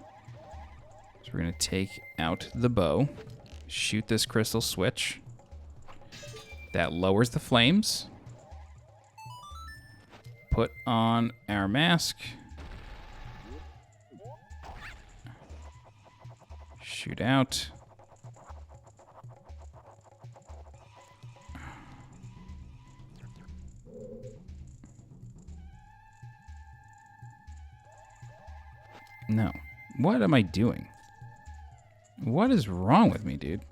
is we're gonna take out the bow, shoot this crystal switch. That lowers the flames. Put on our mask. Shoot out. No. What am I doing? What is wrong with me, dude?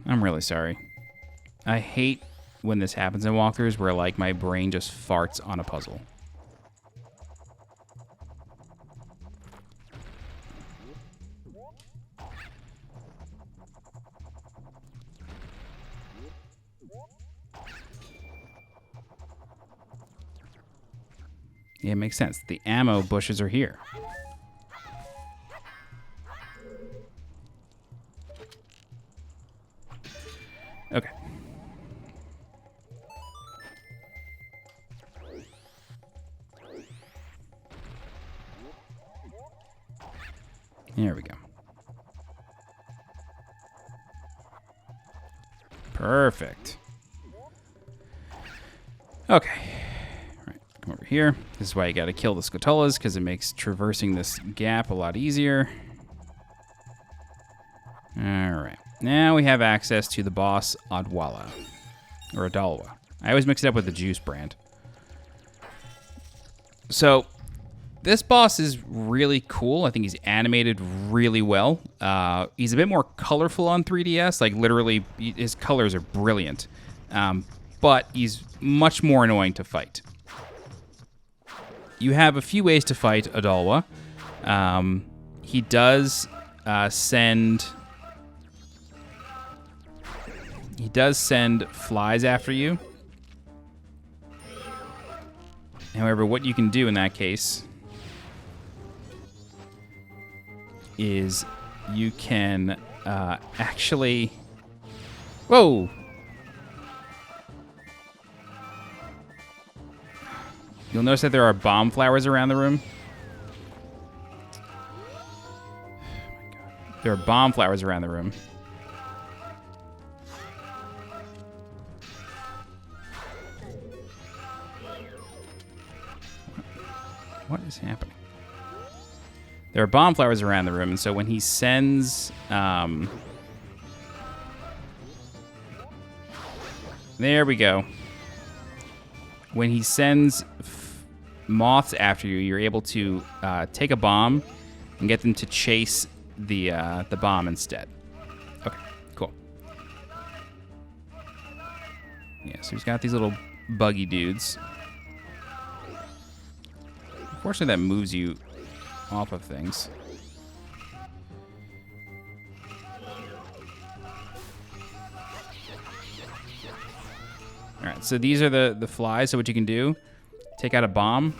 All I'm really sorry. I hate when this happens in walkthroughs where, like, my brain just farts on a puzzle. Yeah, it makes sense. The ammo bushes are here. Okay. There we go. Perfect. Okay. All right, come over here. This is why you gotta kill the Skotolas, because it makes traversing this gap a lot easier. All right. Now we have access to the boss, Odolwa. Or Odolwa. I always mix it up with the juice brand. So, this boss is really cool. I think he's animated really well. He's a bit more colorful on 3DS. Like, literally, his colors are brilliant. But he's much more annoying to fight. You have a few ways to fight Odolwa. He does send... He does send flies after you. However, what you can do in that case is you can actually... Whoa! You'll notice that there are bomb flowers around the room. There are bomb flowers around the room. What is happening? There are bomb flowers around the room, and so when he sends... there we go. When he sends moths after you, you're able to take a bomb and get them to chase the bomb instead. Okay, cool. Yeah, so he's got these little buggy dudes. Unfortunately, that moves you off of things. All right, so these are the flies. So what you can do, take out a bomb,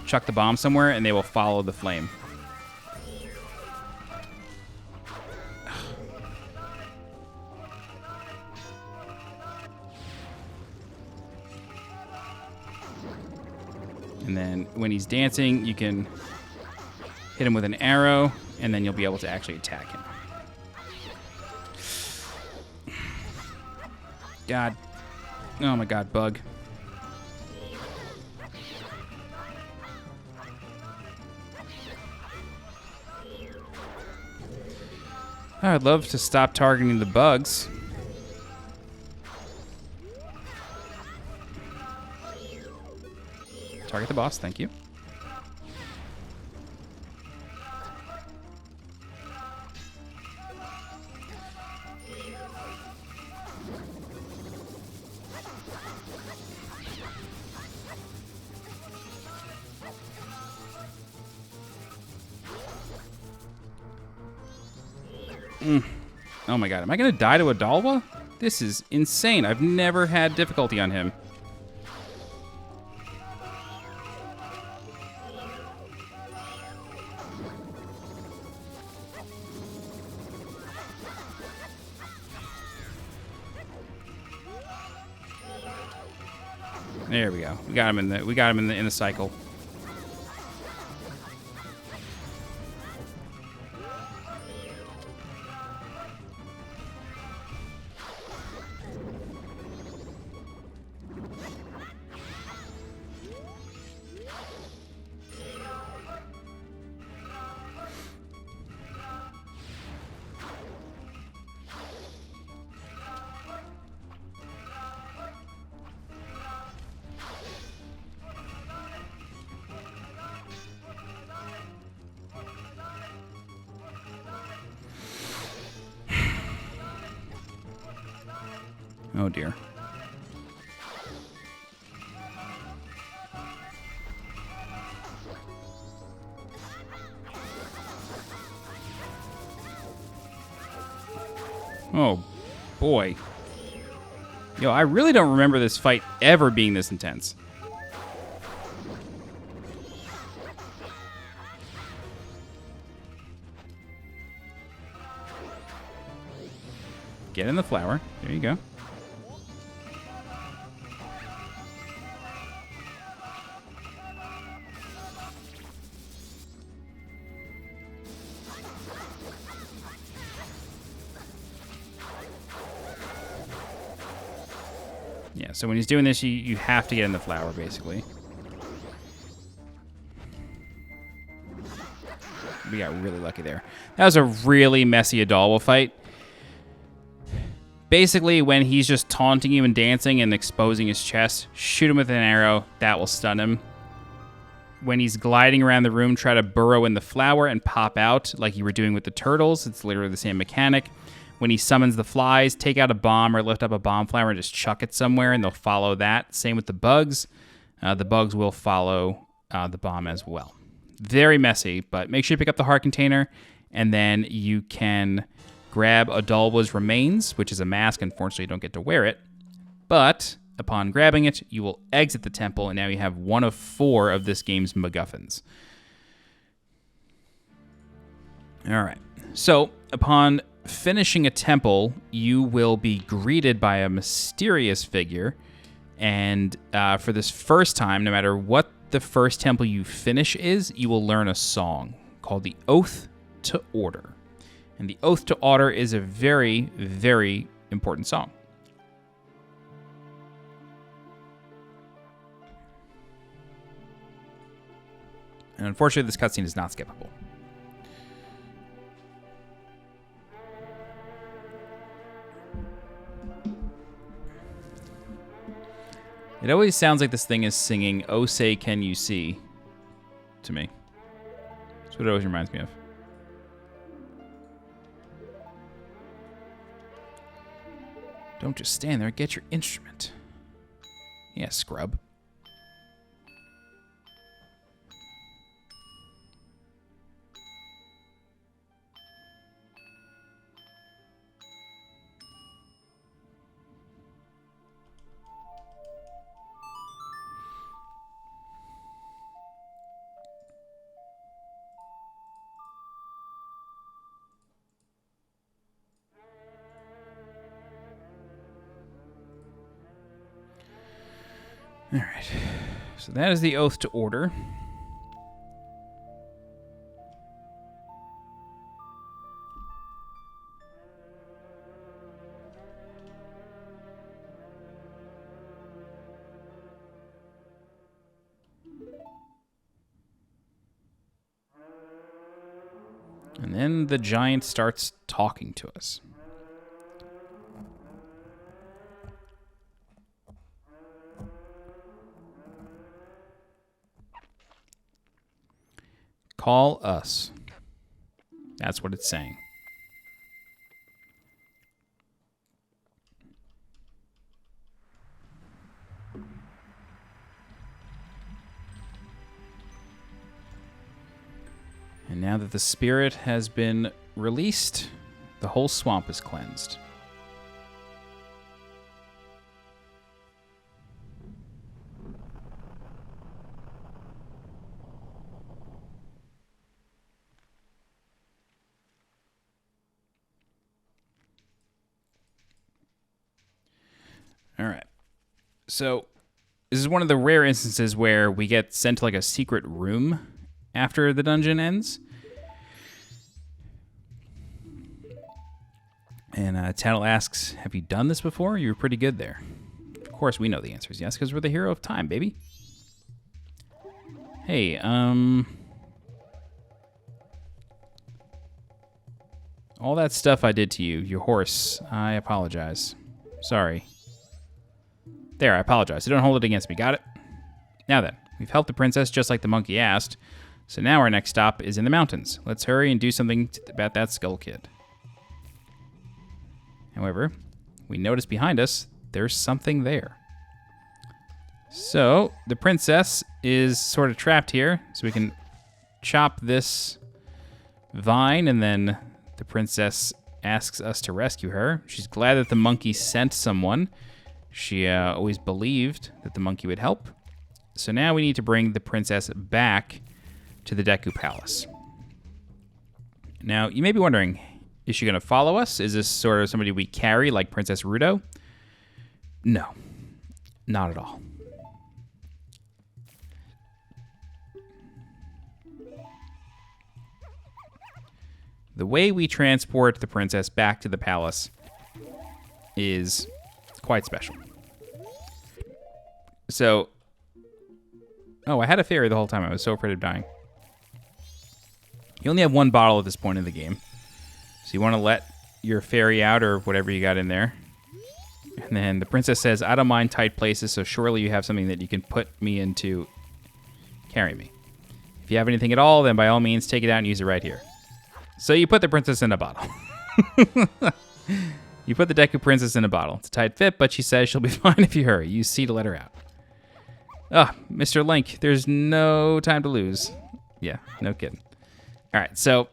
chuck the bomb somewhere, and they will follow the flame. And then when he's dancing, you can hit him with an arrow, and then you'll be able to actually attack him. God. Oh my god, bug. I'd love to stop targeting the bugs. Target the boss, thank you. Oh my god, am I gonna die to Odolwa? This is insane. I've never had difficulty on him. There we go. We got him in the cycle. Oh, dear. Oh, boy. Yo, I really don't remember this fight ever being this intense. Get in the flower. There you go. Yeah, so when he's doing this, you have to get in the flower, basically. We got really lucky there. That was a really messy Odolwa fight. Basically, when he's just taunting you and dancing and exposing his chest, shoot him with an arrow. That will stun him. When he's gliding around the room, try to burrow in the flower and pop out like you were doing with the turtles. It's literally the same mechanic. When he summons the flies, take out a bomb or lift up a bomb flower and just chuck it somewhere, and they'll follow that. Same with the bugs. The bugs will follow the bomb as well. Very messy, but make sure you pick up the heart container, and then you can grab Odolwa's remains, which is a mask. Unfortunately, you don't get to wear it. But upon grabbing it, you will exit the temple, and now you have one of 4 of this game's MacGuffins. All right. So upon finishing a temple, you will be greeted by a mysterious figure. And for this first time, no matter what the first temple you finish is, you will learn a song called the Oath to Order. And the Oath to Order is a very, very important song. And unfortunately, this cutscene is not skippable. It always sounds like this thing is singing, "Oh, say, can you see?" to me. That's what it always reminds me of. Don't just stand there. Get your instrument. Yeah, scrub. All right, so that is the Oath to Order. And then the giant starts talking to us. Call us. That's what it's saying. And now that the spirit has been released, the whole swamp is cleansed. All right. So this is one of the rare instances where we get sent to like a secret room after the dungeon ends. And Tattle asks, have you done this before? You were pretty good there. Of course, we know the answer is yes, because we're the hero of time, baby. Hey, all that stuff I did to you, your horse, I apologize. Sorry. There, I apologize. So don't hold it against me, got it? Now then, we've helped the princess just like the monkey asked, so now our next stop is in the mountains. Let's hurry and do something about that skull kid. However, we notice behind us, there's something there. So the princess is sort of trapped here, so we can chop this vine, and then the princess asks us to rescue her. She's glad that the monkey sent someone. She always believed that the monkey would help. So now we need to bring the princess back to the Deku Palace. Now, you may be wondering, is she going to follow us? Is this sort of somebody we carry like Princess Ruto? No, not at all. The way we transport the princess back to the palace is quite special. So, oh, I had a fairy the whole time. I was so afraid of dying. You only have one bottle at this point in the game. So you want to let your fairy out or whatever you got in there. And then the princess says, I don't mind tight places, so surely you have something that you can put me into. Carry me. If you have anything at all, then by all means, take it out and use it right here. So you put the princess in a bottle. You put the Deku princess in a bottle. It's a tight fit, but she says she'll be fine if you hurry. Use C to let her out. Oh, Mr. Link, there's no time to lose. Yeah, no kidding. All right, so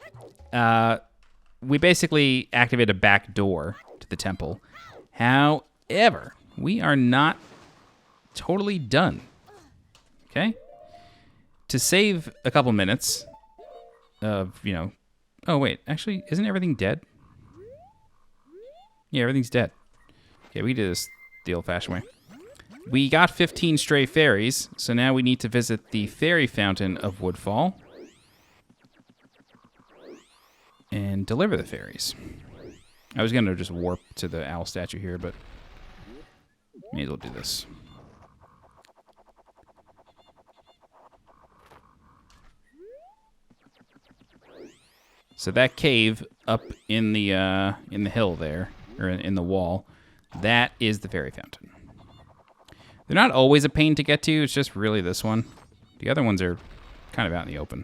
we basically activate a back door to the temple. However, we are not totally done. Okay? To save a couple minutes of, you know... Oh, wait. Actually, isn't everything dead? Yeah, everything's dead. Okay, we did this the old-fashioned way. We got 15 stray fairies, so now we need to visit the fairy fountain of Woodfall and deliver the fairies. I was going to just warp to the owl statue here, but may as well do this. So that cave up in the hill there, or in the wall, that is the fairy fountain. They're not always a pain to get to. It's just really this one. The other ones are kind of out in the open.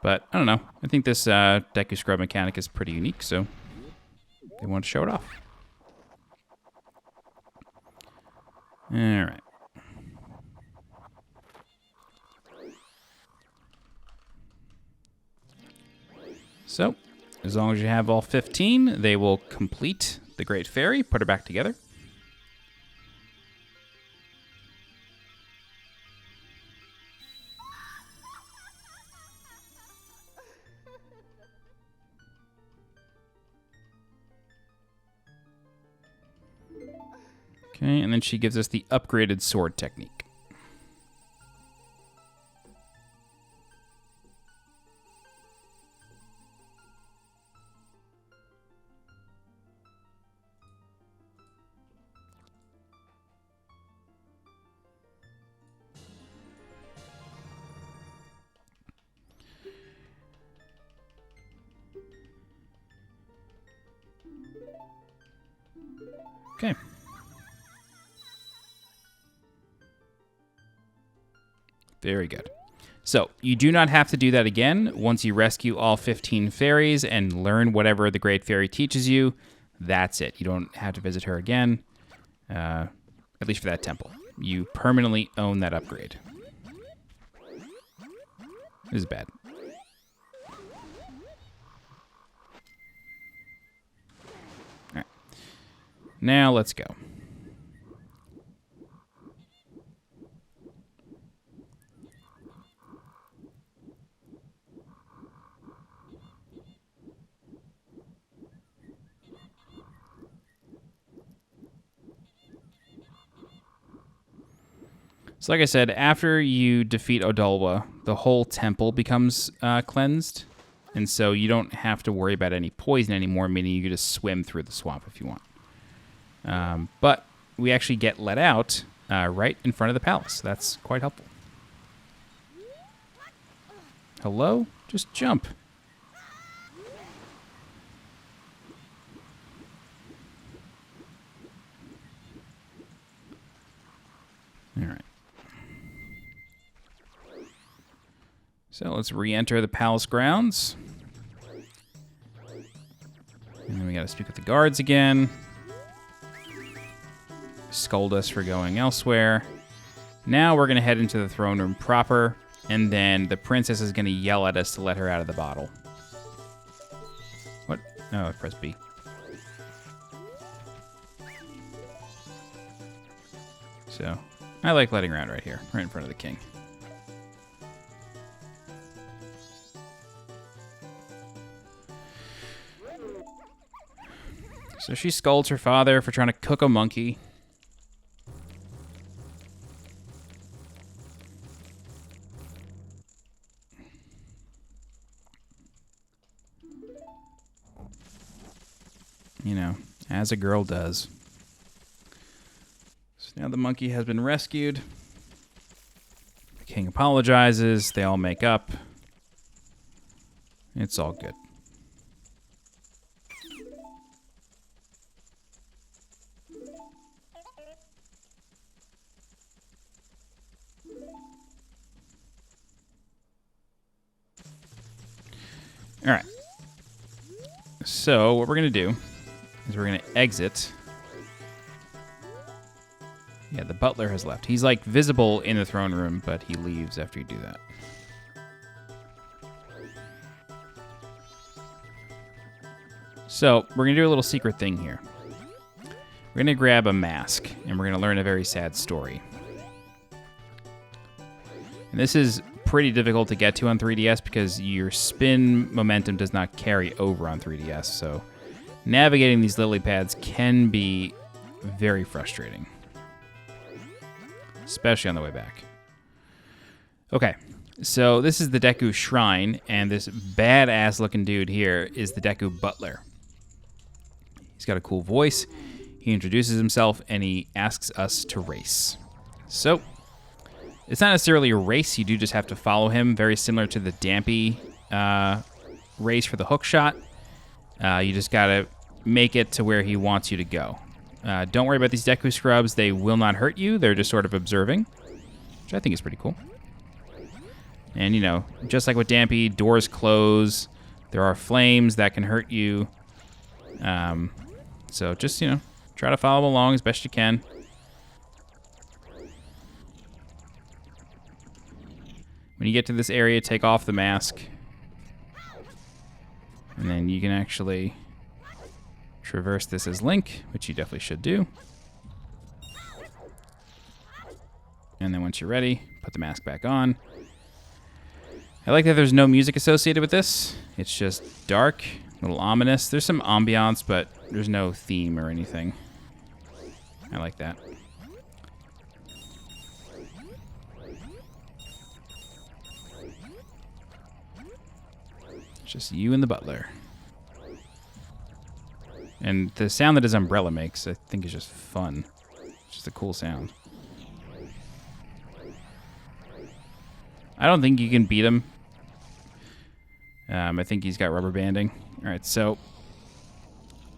But I don't know. I think this Deku Scrub mechanic is pretty unique, so they want to show it off. All right. So, as long as you have all 15, they will complete the Great Fairy, put her back together. Okay, and then she gives us the upgraded sword technique. Okay. Very good. So, you do not have to do that again. Once you rescue all 15 fairies and learn whatever the Great Fairy teaches you, that's it. You don't have to visit her again, at least for that temple. You permanently own that upgrade. This is bad. All right. Now, let's go. So like I said, after you defeat Odolwa, the whole temple becomes cleansed. And so you don't have to worry about any poison anymore, meaning you can just swim through the swamp if you want. But we actually get let out right in front of the palace. That's quite helpful. Hello? Just jump. All right. So let's re-enter the palace grounds. And then we gotta speak with the guards again. Scold us for going elsewhere. Now we're gonna head into the throne room proper, and then the princess is gonna yell at us to let her out of the bottle. What? Oh, press B. So, I like letting her out right here, right in front of the king. So she scolds her father for trying to cook a monkey. You know, as a girl does. So now the monkey has been rescued. The king apologizes. They all make up. It's all good. All right. So what we're going to do is we're going to exit. Yeah, the butler has left. He's like visible in the throne room, but he leaves after you do that. So we're going to do a little secret thing here. We're going to grab a mask, and we're going to learn a very sad story. And this is pretty difficult to get to on 3DS because your spin momentum does not carry over on 3DS. So navigating these lily pads can be very frustrating, especially on the way back. Okay, so this is the Deku Shrine, and this badass looking dude here is the Deku Butler. He's got a cool voice. He introduces himself, and he asks us to race. So it's not necessarily a race. You do just have to follow him, very similar to the Dampy race for the hook shot. You just got to make it to where he wants you to go. Don't worry about these Deku Scrubs. They will not hurt you. They're just sort of observing, which I think is pretty cool. And, you know, just like with Dampy, doors close. There are flames that can hurt you. So just, you know, try to follow along as best you can. When you get to this area, take off the mask. And then you can actually traverse this as Link, which you definitely should do. And then once you're ready, put the mask back on. I like that there's no music associated with this. It's just dark, a little ominous. There's some ambiance, but there's no theme or anything. I like that. Just you and the butler. And the sound that his umbrella makes, I think, is just fun. It's just a cool sound. I don't think you can beat him. I think he's got rubber banding. All right, so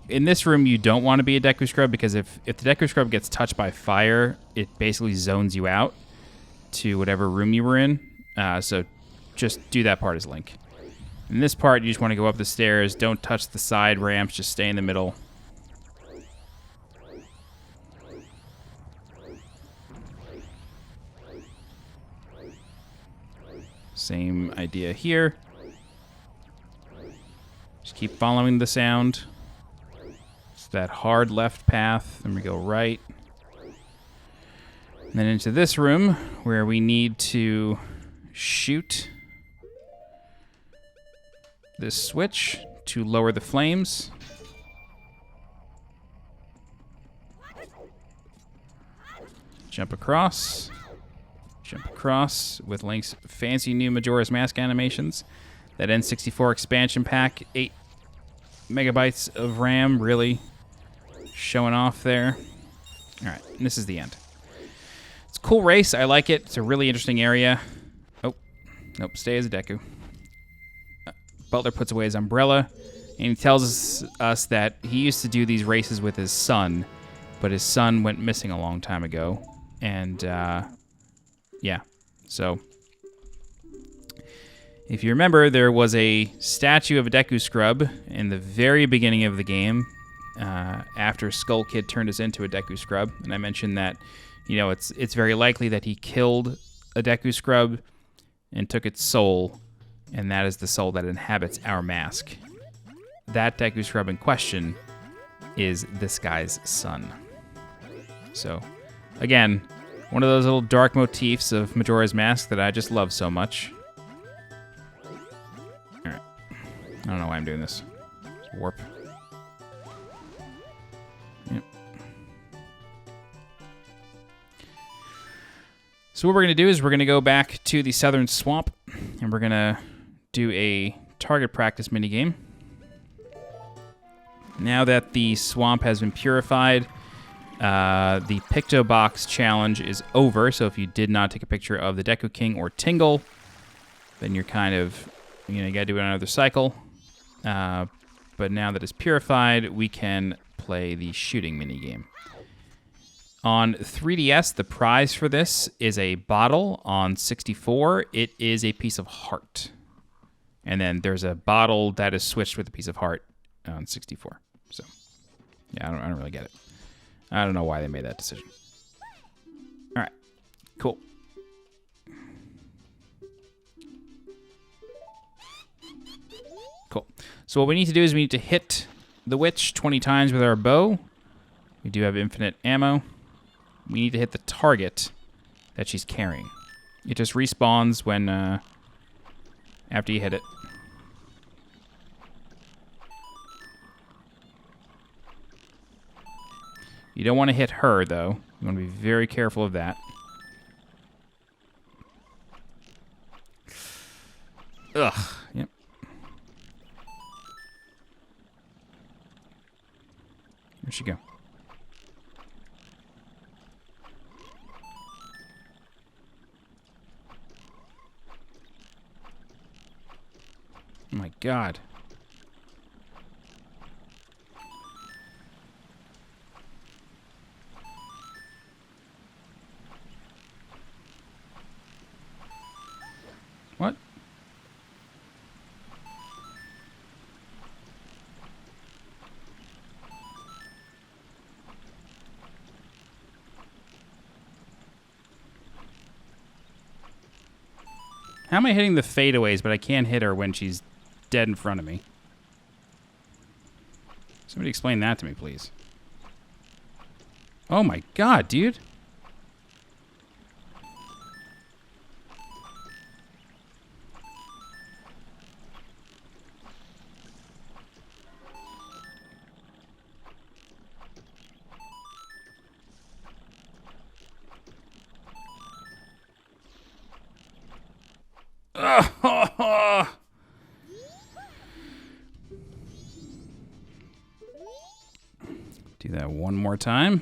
in this room, you don't want to be a Deku Scrub because if the Deku Scrub gets touched by fire, it basically zones you out to whatever room you were in. So just do that part as Link. In this part, you just want to go up the stairs. Don't touch the side ramps. Just stay in the middle. Same idea here. Just keep following the sound. It's that hard left path. Then we go right. And then into this room where we need to shoot this switch to lower the flames. Jump across. Jump across with Link's fancy new Majora's Mask animations. That N64 expansion pack, 8 megabytes of RAM, really showing off there. All right, and this is the end. It's a cool race. I like it. It's a really interesting area. Oh, nope, stay as a Deku. Butler puts away his umbrella, and he tells us that he used to do these races with his son, but his son went missing a long time ago. And, yeah, so If you remember, there was a statue of a Deku Scrub in the very beginning of the game after Skull Kid turned us into a Deku Scrub. And I mentioned that, you know, it's very likely that he killed a Deku Scrub and took its soul, and that is the soul that inhabits our mask. That Deku Scrub in question is this guy's son. So, again, one of those little dark motifs of Majora's Mask that I just love so much. Alright. I don't know why I'm doing this. Just warp. Yep. So what we're going to do is we're going to go back to the Southern Swamp, and we're going to do a target practice minigame. Now that the swamp has been purified, the Picto Box challenge is over, so if you did not take a picture of the Deku King or Tingle, then you're kind of, you gotta do another cycle. But now that it's purified, we can play the shooting minigame. On 3DS, the prize for this is a bottle. On 64, it is a piece of heart. And then there's a bottle that is switched with a piece of heart on 64. So, yeah, I don't really get it. I don't know why they made that decision. All right, cool. Cool. So what we need to do is we need to hit the witch 20 times with our bow. We do have infinite ammo. We need to hit the target that she's carrying. It just respawns when after you hit it. You don't want to hit her, though. You want to be very careful of that. Ugh. Yep. Where'd she go? Oh my God. What? How am I hitting the fadeaways, but I can't hit her when she's dead in front of me? Somebody explain that to me, please. Oh my God, dude. Do that one more time.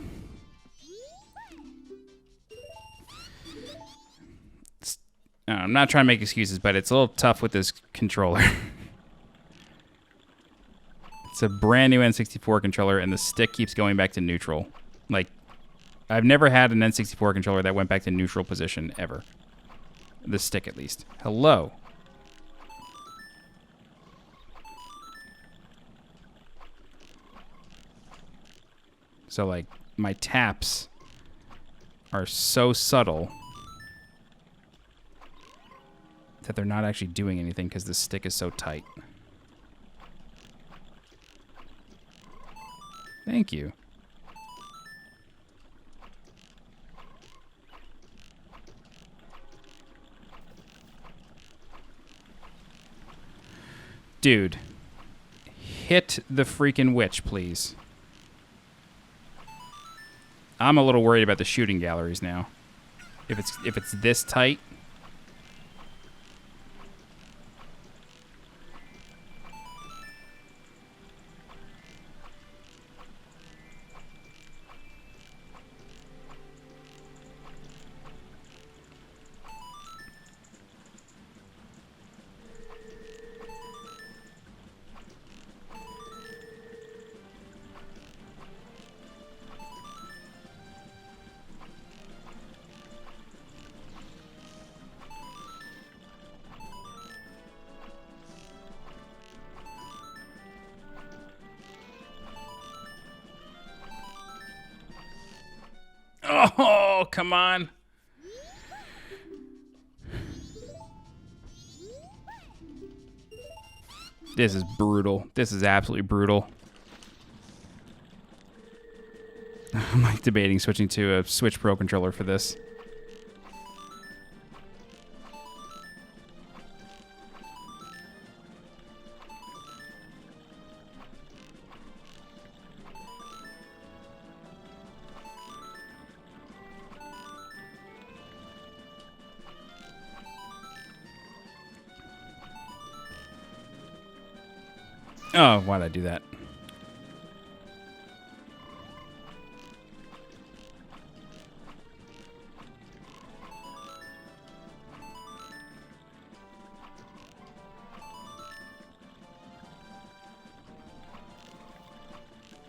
I'm not trying to make excuses, but it's a little tough with this controller. It's a brand new N64 controller, and the stick keeps going back to neutral. Like, I've never had an N64 controller that went back to neutral position, ever. The stick, at least. Hello. So, like, my taps are so subtle that they're not actually doing anything because the stick is so tight. Thank you. Dude, hit the freaking witch, please. I'm a little worried about the shooting galleries now. If it's this tight. come on. This is brutal. This is absolutely brutal. I'm like debating switching to a Switch Pro controller for this. Oh, why did I do that?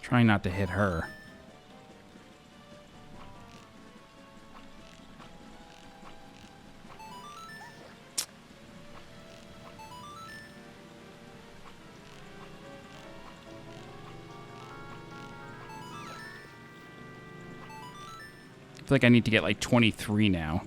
Trying not to hit her. I feel like I need to get like 23 now.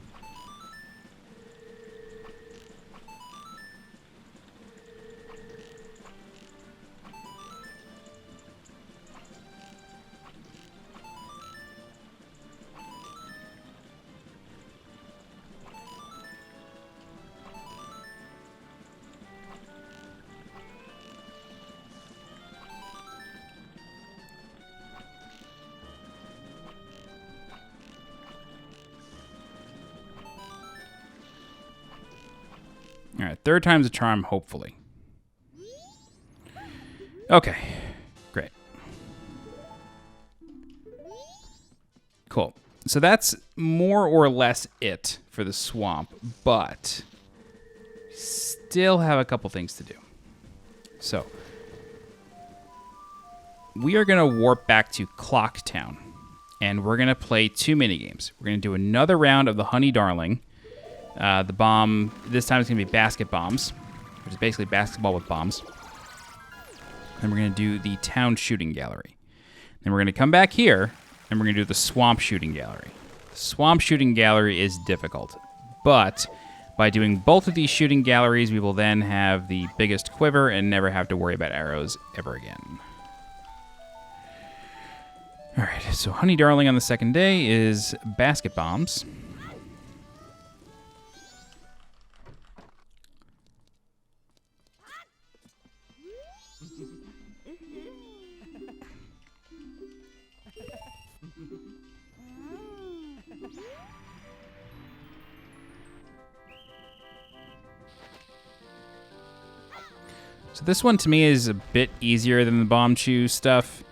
All right, third time's a charm, hopefully. Okay, great. Cool. So that's more or less it for the swamp, but still have a couple things to do. So we are going to warp back to Clocktown, and we're going to play 2 minigames. We're going to do another round of the Honey Darling. The bomb, this time it's going to be basket bombs, which is basically basketball with bombs. Then we're going to do the town shooting gallery. Then we're going to come back here, and we're going to do the swamp shooting gallery. The swamp shooting gallery is difficult, but by doing both of these shooting galleries, we will then have the biggest quiver and never have to worry about arrows ever again. All right, so Honey Darling on the second day is basket bombs. So this one to me is a bit easier than the bomb chew stuff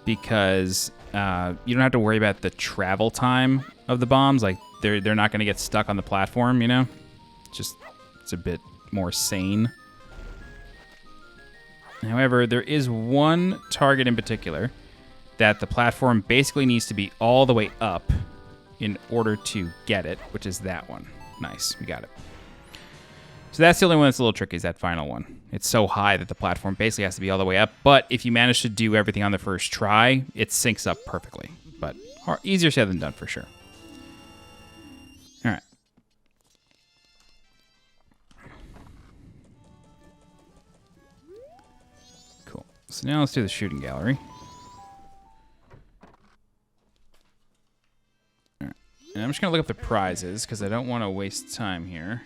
because you don't have to worry about the travel time of the bombs. Like they're not going to get stuck on the platform, you know? It's a bit more sane. However, there is one target in particular that the platform basically needs to be all the way up in order to get it, which is that one. Nice, we got it. So that's the only one that's a little tricky, is that final one. It's so high that the platform basically has to be all the way up, but if you manage to do everything on the first try, it syncs up perfectly. But easier said than done for sure. All right. Cool. So now let's do the shooting gallery. All right. And I'm just going to look up the prizes because I don't want to waste time here.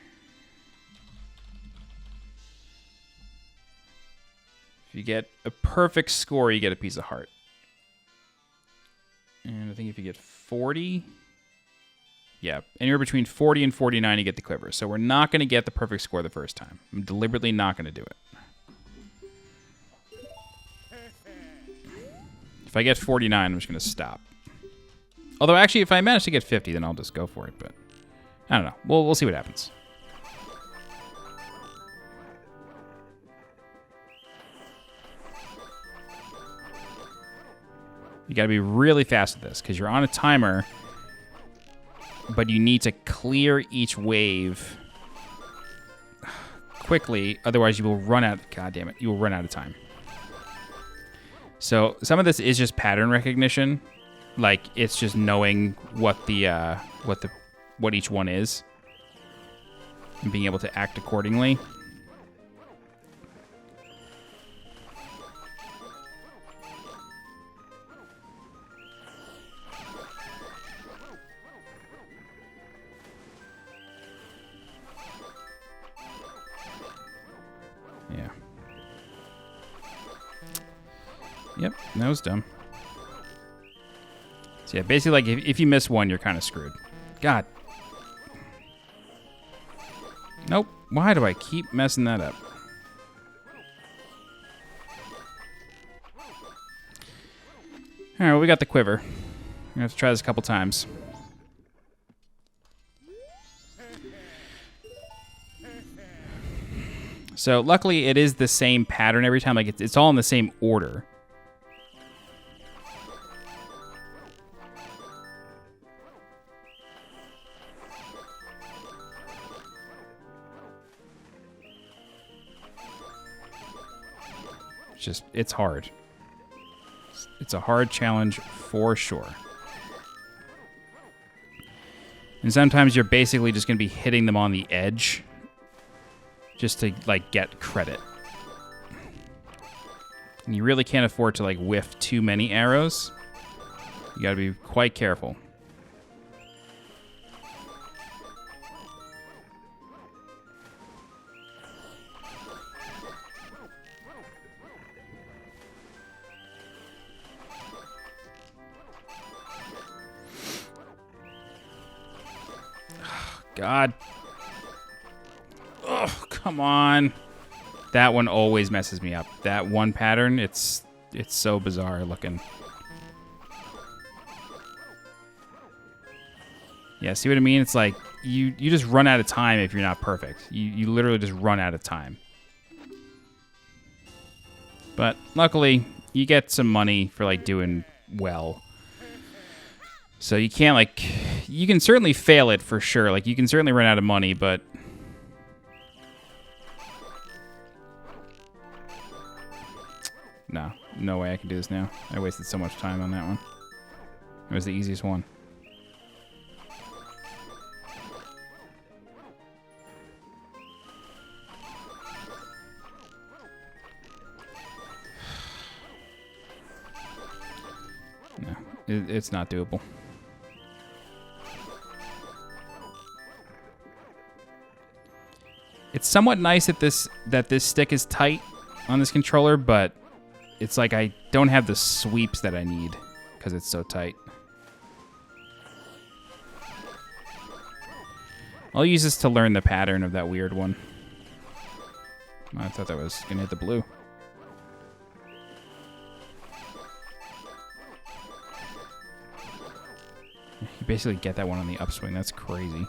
If you get a perfect score, you get a piece of heart. And I think if you get 40, yeah, anywhere between 40 and 49, you get the quiver. So we're not going to get the perfect score the first time. I'm deliberately not going to do it. If I get 49, I'm just going to stop. Although, actually, if I manage to get 50, then I'll just go for it. But I don't know. We'll see what happens. You got to be really fast with this because you're on a timer, but you need to clear each wave quickly. Otherwise, you will run out. God damn it. You will run out of time. So some of this is just pattern recognition. Like, it's just knowing what each one is and being able to act accordingly. Yeah. Yep, that was dumb. So yeah, basically, like, if you miss one, you're kind of screwed. God. Nope. Why do I keep messing that up? All right, well, we got the quiver. We're gonna have to try this a couple times. So luckily, it is the same pattern every time. Like, it's all in the same order. It's hard. It's a hard challenge for sure. And sometimes you're basically just going to be hitting them on the edge just to, like, get credit. And you really can't afford to, like, whiff too many arrows. You got to be quite careful. God. Oh, come on. That one always messes me up. That one pattern, it's so bizarre looking. Yeah, see what I mean? It's like you just run out of time if you're not perfect. You literally just run out of time. But luckily, you get some money for, like, doing well. So you can't, like, you can certainly fail it for sure. Like, you can certainly run out of money, but no way I can do this now. I wasted so much time on that one. It was the easiest one. No, it's not doable. It's somewhat nice that this stick is tight on this controller, but it's like I don't have the sweeps that I need because it's so tight. I'll use this to learn the pattern of that weird one. I thought that was gonna hit the blue. You basically get that one on the upswing. That's crazy.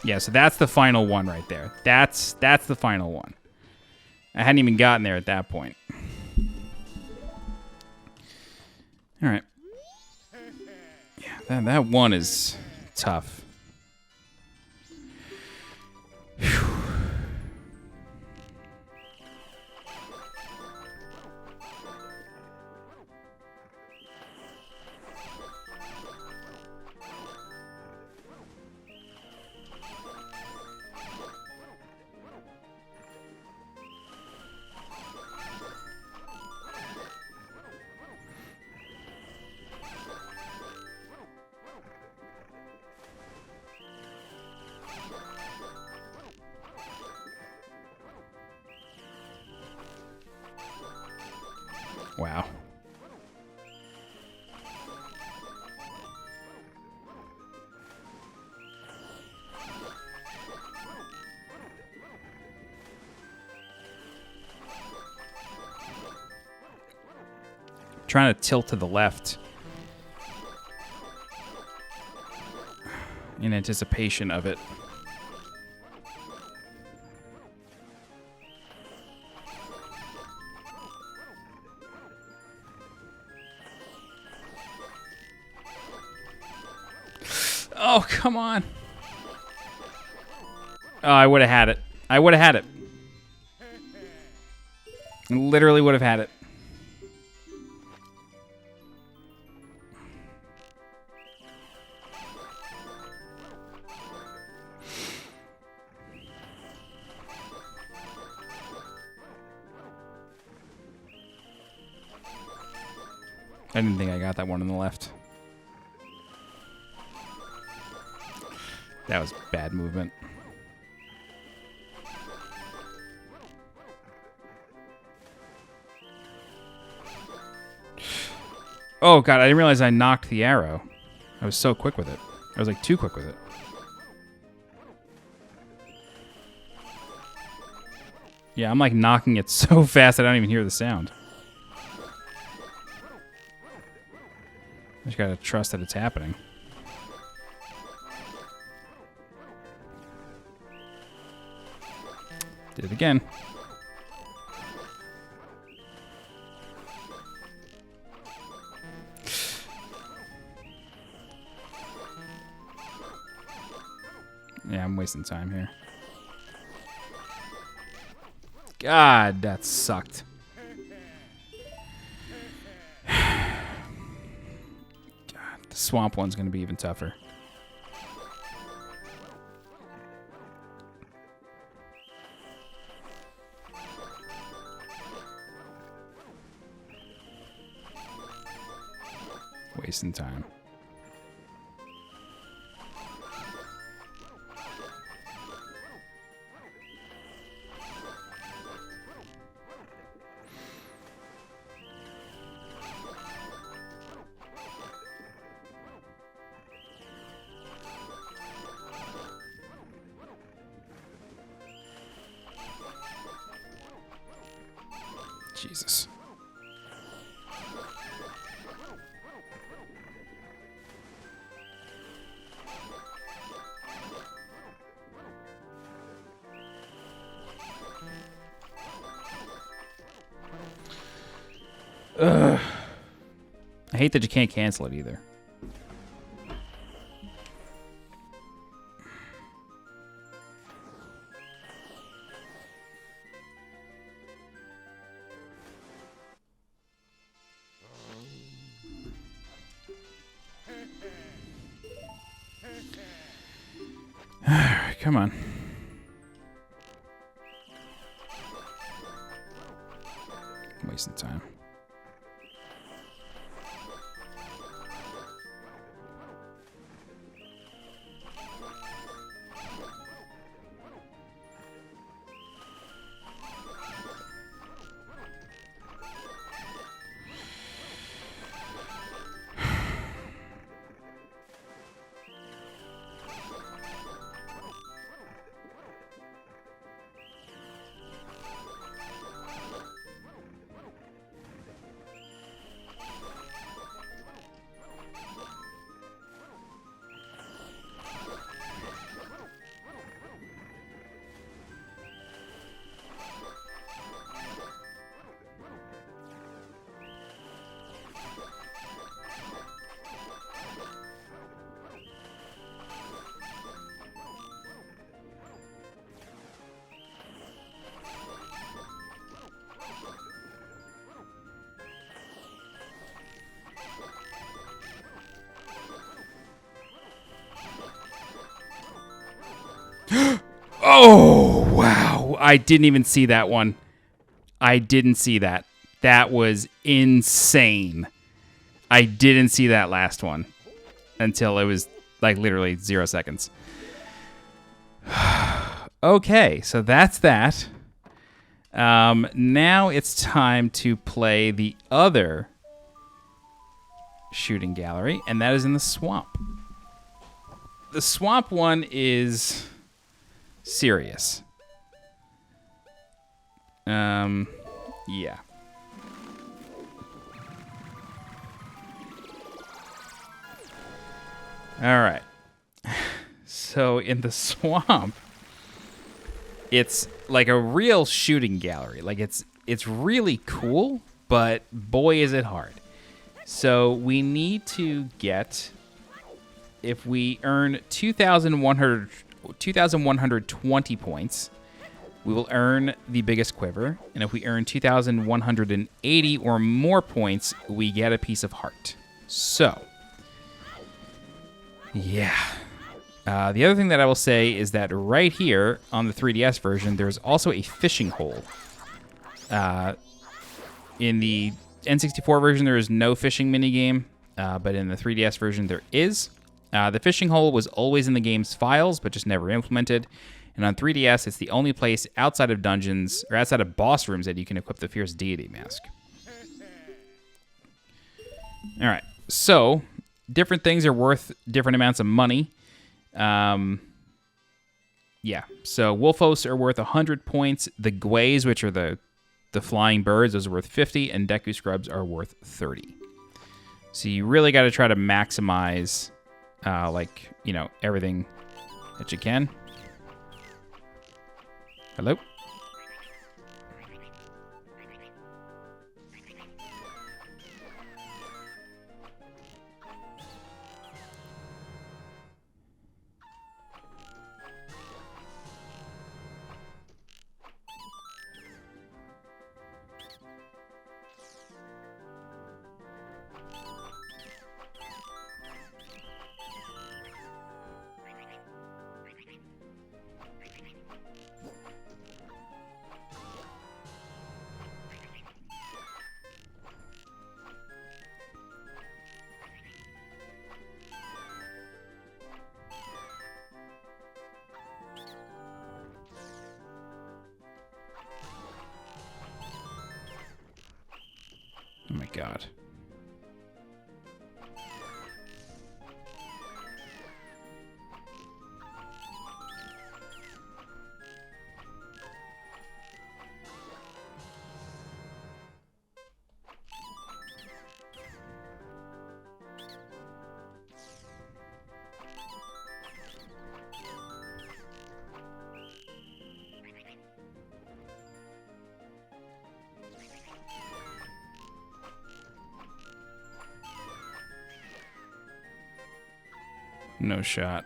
Yeah, so that's the final one right there. That's the final one. I hadn't even gotten there at that point. All right. Yeah, that one is tough. Whew. Wow. Trying to tilt to the left in anticipation of it. Oh, come on. Oh, I would have had it. I would have had it. Literally would have had it. I didn't think I got that one on the left. That was bad movement. Oh god, I didn't realize I knocked the arrow. I was so quick with it. I was like too quick with it. Yeah, I'm like knocking it so fast I don't even hear the sound. I just gotta trust that it's happening. Did it again. Yeah, I'm wasting time here. God, that sucked. God, the swamp one's gonna be even tougher. Wasting time. Jesus. Ugh. I hate that you can't cancel it either. Alright, come on. I'm wasting time. Oh, wow. I didn't even see that one. I didn't see that. That was insane. I didn't see that last one until it was like literally 0 seconds. Okay, so that's that. Now it's time to play the other shooting gallery, and that is in the swamp. The swamp one is serious. Yeah. All right. So in the swamp, it's like a real shooting gallery. Like it's really cool, but boy is it hard. So we need to get if we earn 2,120 points, we will earn the biggest quiver. And if we earn 2,180 or more points, we get a piece of heart. So, yeah. The other thing that I will say is that right here on the 3DS version, there's also a fishing hole. In the N64 version, there is no fishing minigame, but in the 3DS version, there is. The fishing hole was always in the game's files, but just never implemented. And on 3DS, it's the only place outside of dungeons, or outside of boss rooms, that you can equip the Fierce Deity mask. All right, so different things are worth different amounts of money. Yeah, so Wolfos are worth 100 points. The Gways, which are the flying birds, those are worth 50, and Deku Scrubs are worth 30. So you really got to try to maximize, everything that you can. Hello? Oh my god. No shot.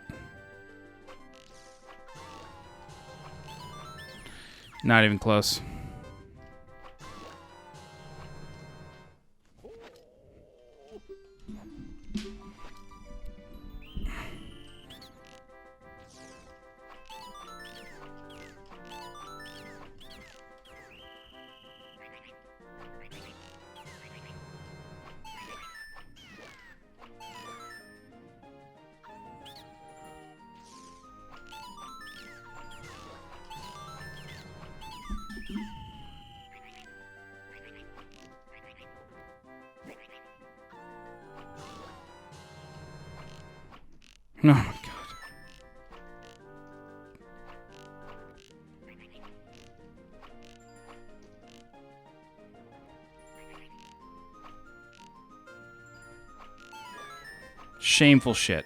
Not even close. Oh my god. Shameful shit.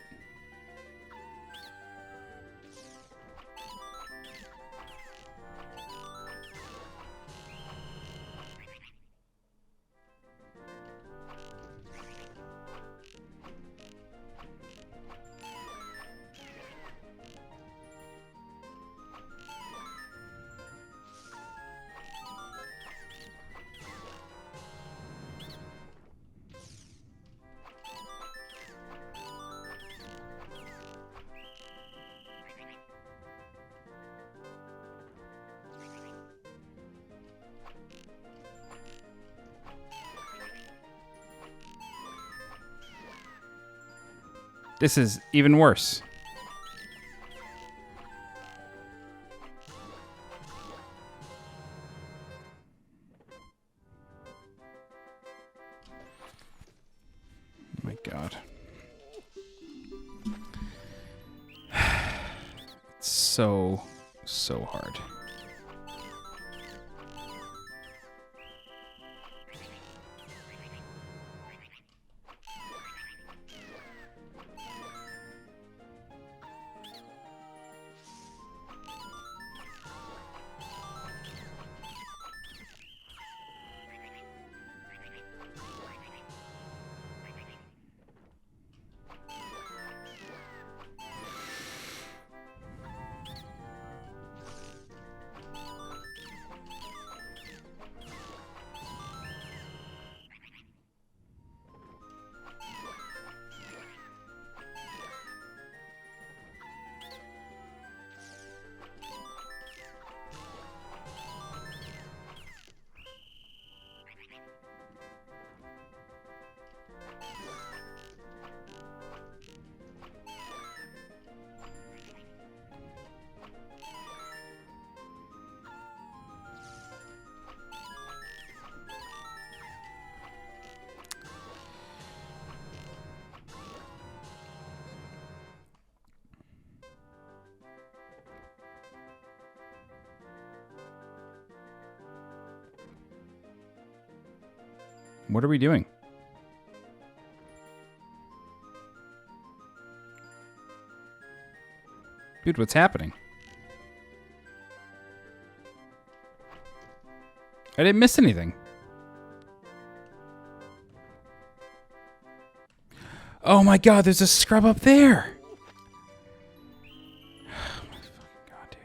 This is even worse. Oh my god. It's so hard. What are we doing? Dude, what's happening? I didn't miss anything. Oh my god, there's a scrub up there! Oh my fucking god, dude.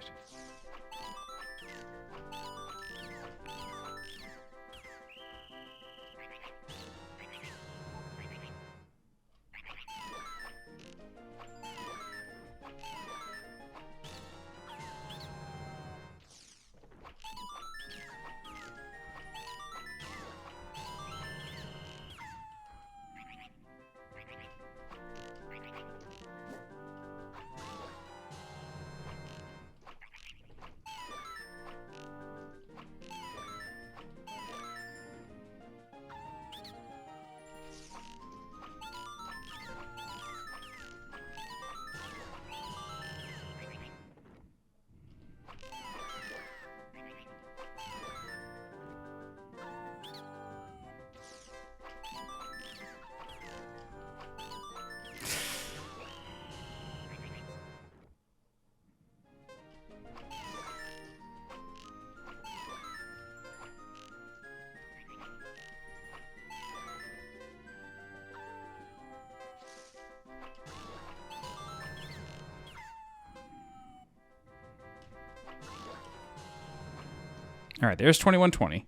All right, there's 2120.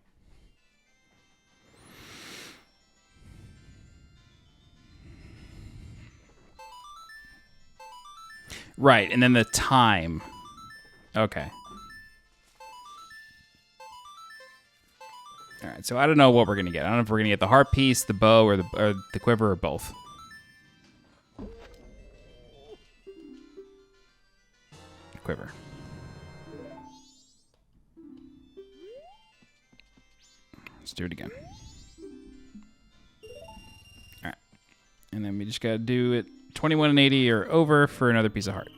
Right, and then the time. Okay. All right, so I don't know what we're going to get. I don't know if we're going to get the heart piece, the bow, or the quiver, or both. Quiver. Let's do it again. All right. And then we just got to do it 21 and 80 or over for another piece of heart.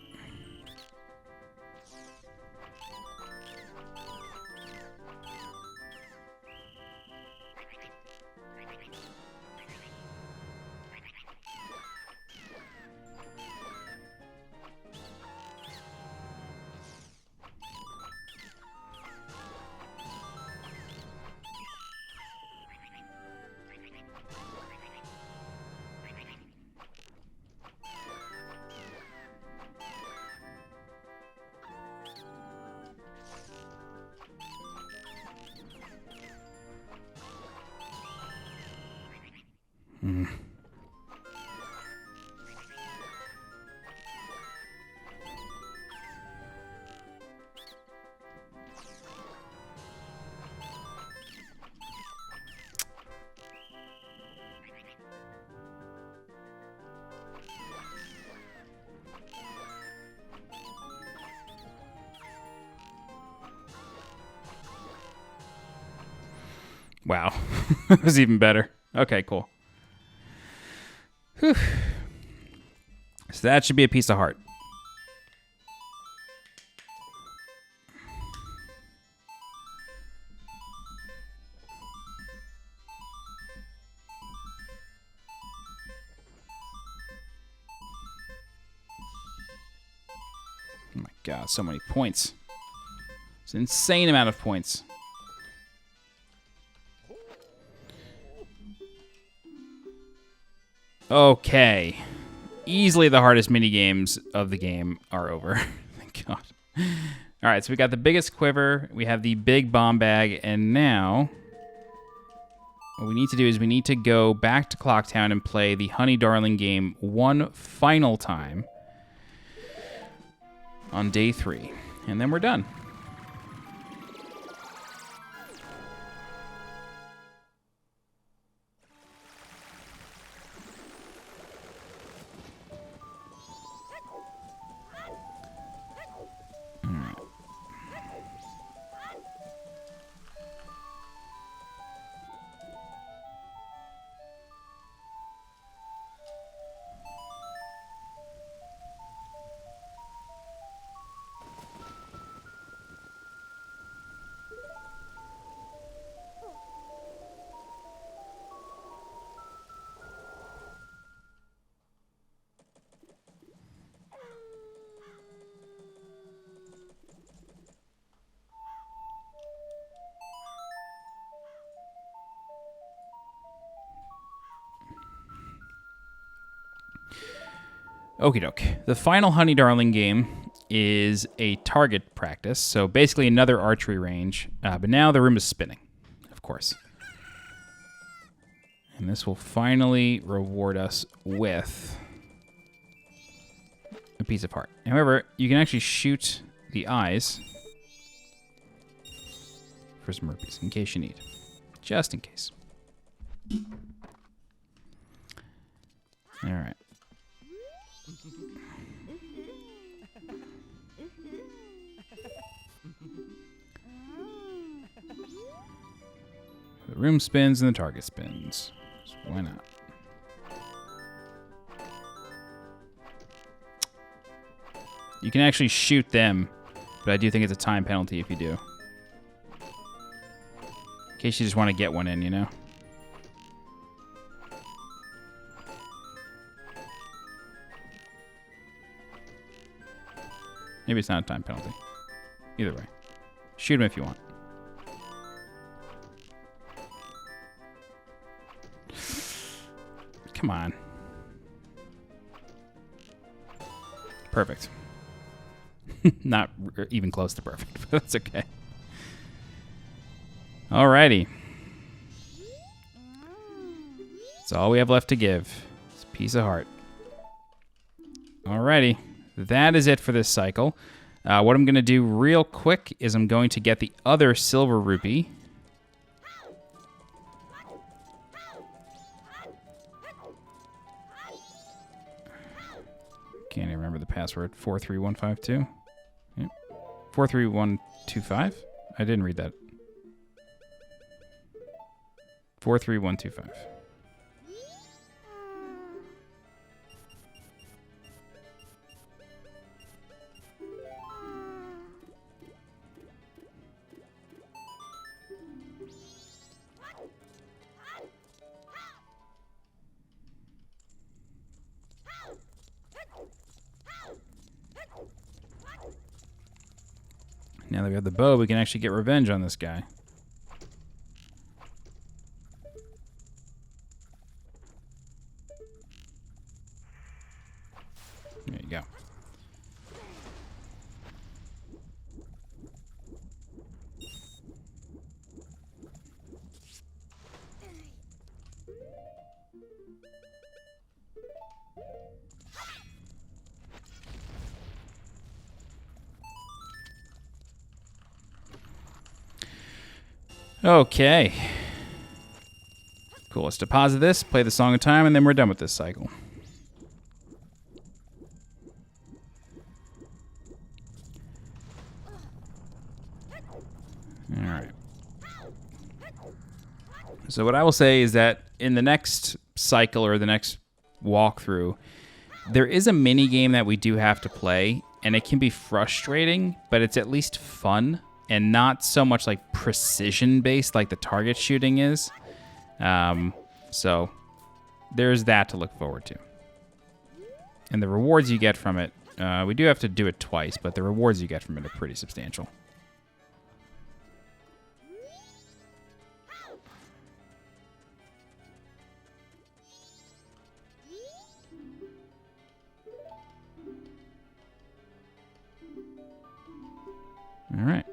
Wow. That was even better. Okay, cool. Whew. So that should be a piece of heart. Oh my god, so many points. It's an insane amount of points. Okay. Easily the hardest minigames of the game are over. Thank God. All right, so we got the biggest quiver. We have the big bomb bag. And now what we need to do is we need to go back to Clocktown and play the Honey Darling game one final time on day 3. And then we're done. Okie doke. The final Honey Darling game is a target practice, so basically another archery range, but now the room is spinning, of course. And this will finally reward us with a piece of heart. However, you can actually shoot the eyes for some rupees, in case you need. Just in case. All right. The room spins and the target spins. So why not? You can actually shoot them, but I do think it's a time penalty if you do. In case you just want to get one in, you know? Maybe it's not a time penalty. Either way. Shoot him if you want. Come on. Perfect. Not even close to perfect, but that's okay. Alrighty. That's all we have left to give. It's a piece of heart. Alrighty. That is it for this cycle. What I'm going to do real quick is I'm going to get the other silver rupee. Can't even remember the password. 43152. Yep. 43125? I didn't read that. 43125. Now that we have the bow, we can actually get revenge on this guy. There you go. Okay. Cool. Let's deposit this, play the Song of Time, and then we're done with this cycle. All right. So what I will say is that in the next cycle or the next walkthrough, there is a mini game that we do have to play, and it can be frustrating, but it's at least fun. And not so much like precision-based like the target shooting is. So there's that to look forward to. And the rewards you get from it, we do have to do it twice, but the rewards you get from it are pretty substantial. All right.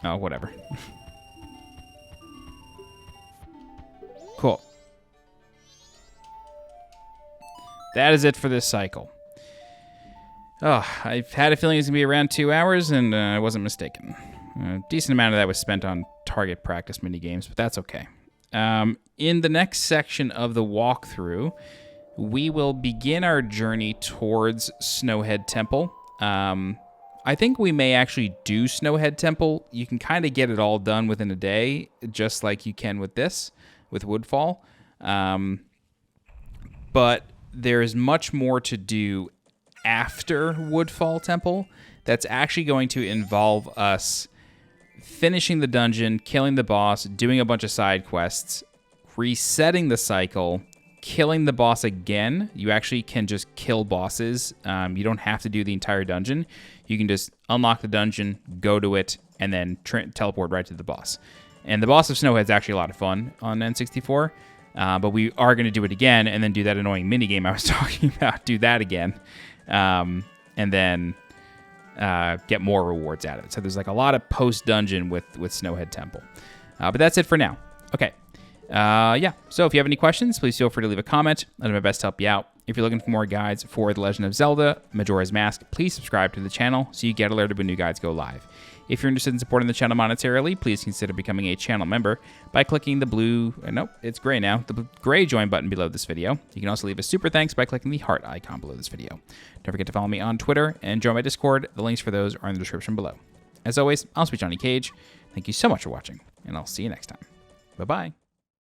Oh, whatever. Cool. That is it for this cycle. Oh, I had a feeling it was going to be around 2 hours, and I wasn't mistaken. A decent amount of that was spent on target practice minigames, but that's okay. In the next section of the walkthrough, we will begin our journey towards Snowhead Temple. I think we may actually do Snowhead Temple. You can kind of get it all done within a day, just like you can with this, with Woodfall. But there's much more to do after Woodfall Temple that's actually going to involve us finishing the dungeon, killing the boss, doing a bunch of side quests, resetting the cycle, killing the boss again. You actually can just kill bosses. You don't have to do the entire dungeon. You can just unlock the dungeon, go to it, and then teleport right to the boss. And the boss of Snowhead is actually a lot of fun on N64. But we are going to do it again and then do that annoying minigame I was talking about. Do that again. And then get more rewards out of it. So there's like a lot of post-dungeon with Snowhead Temple. But that's it for now. Okay. Yeah. So if you have any questions, please feel free to leave a comment. I'll do my best to help you out. If you're looking for more guides for The Legend of Zelda Majora's Mask, please subscribe to the channel so you get alerted when new guides go live. If you're interested in supporting the channel monetarily, please consider becoming a channel member by clicking the blue, nope, it's gray now, the gray join button below this video. You can also leave a super thanks by clicking the heart icon below this video. Don't forget to follow me on Twitter and join my Discord. The links for those are in the description below. As always, I'm SweetJohnnyCage. Thank you so much for watching, and I'll see you next time. Bye-bye.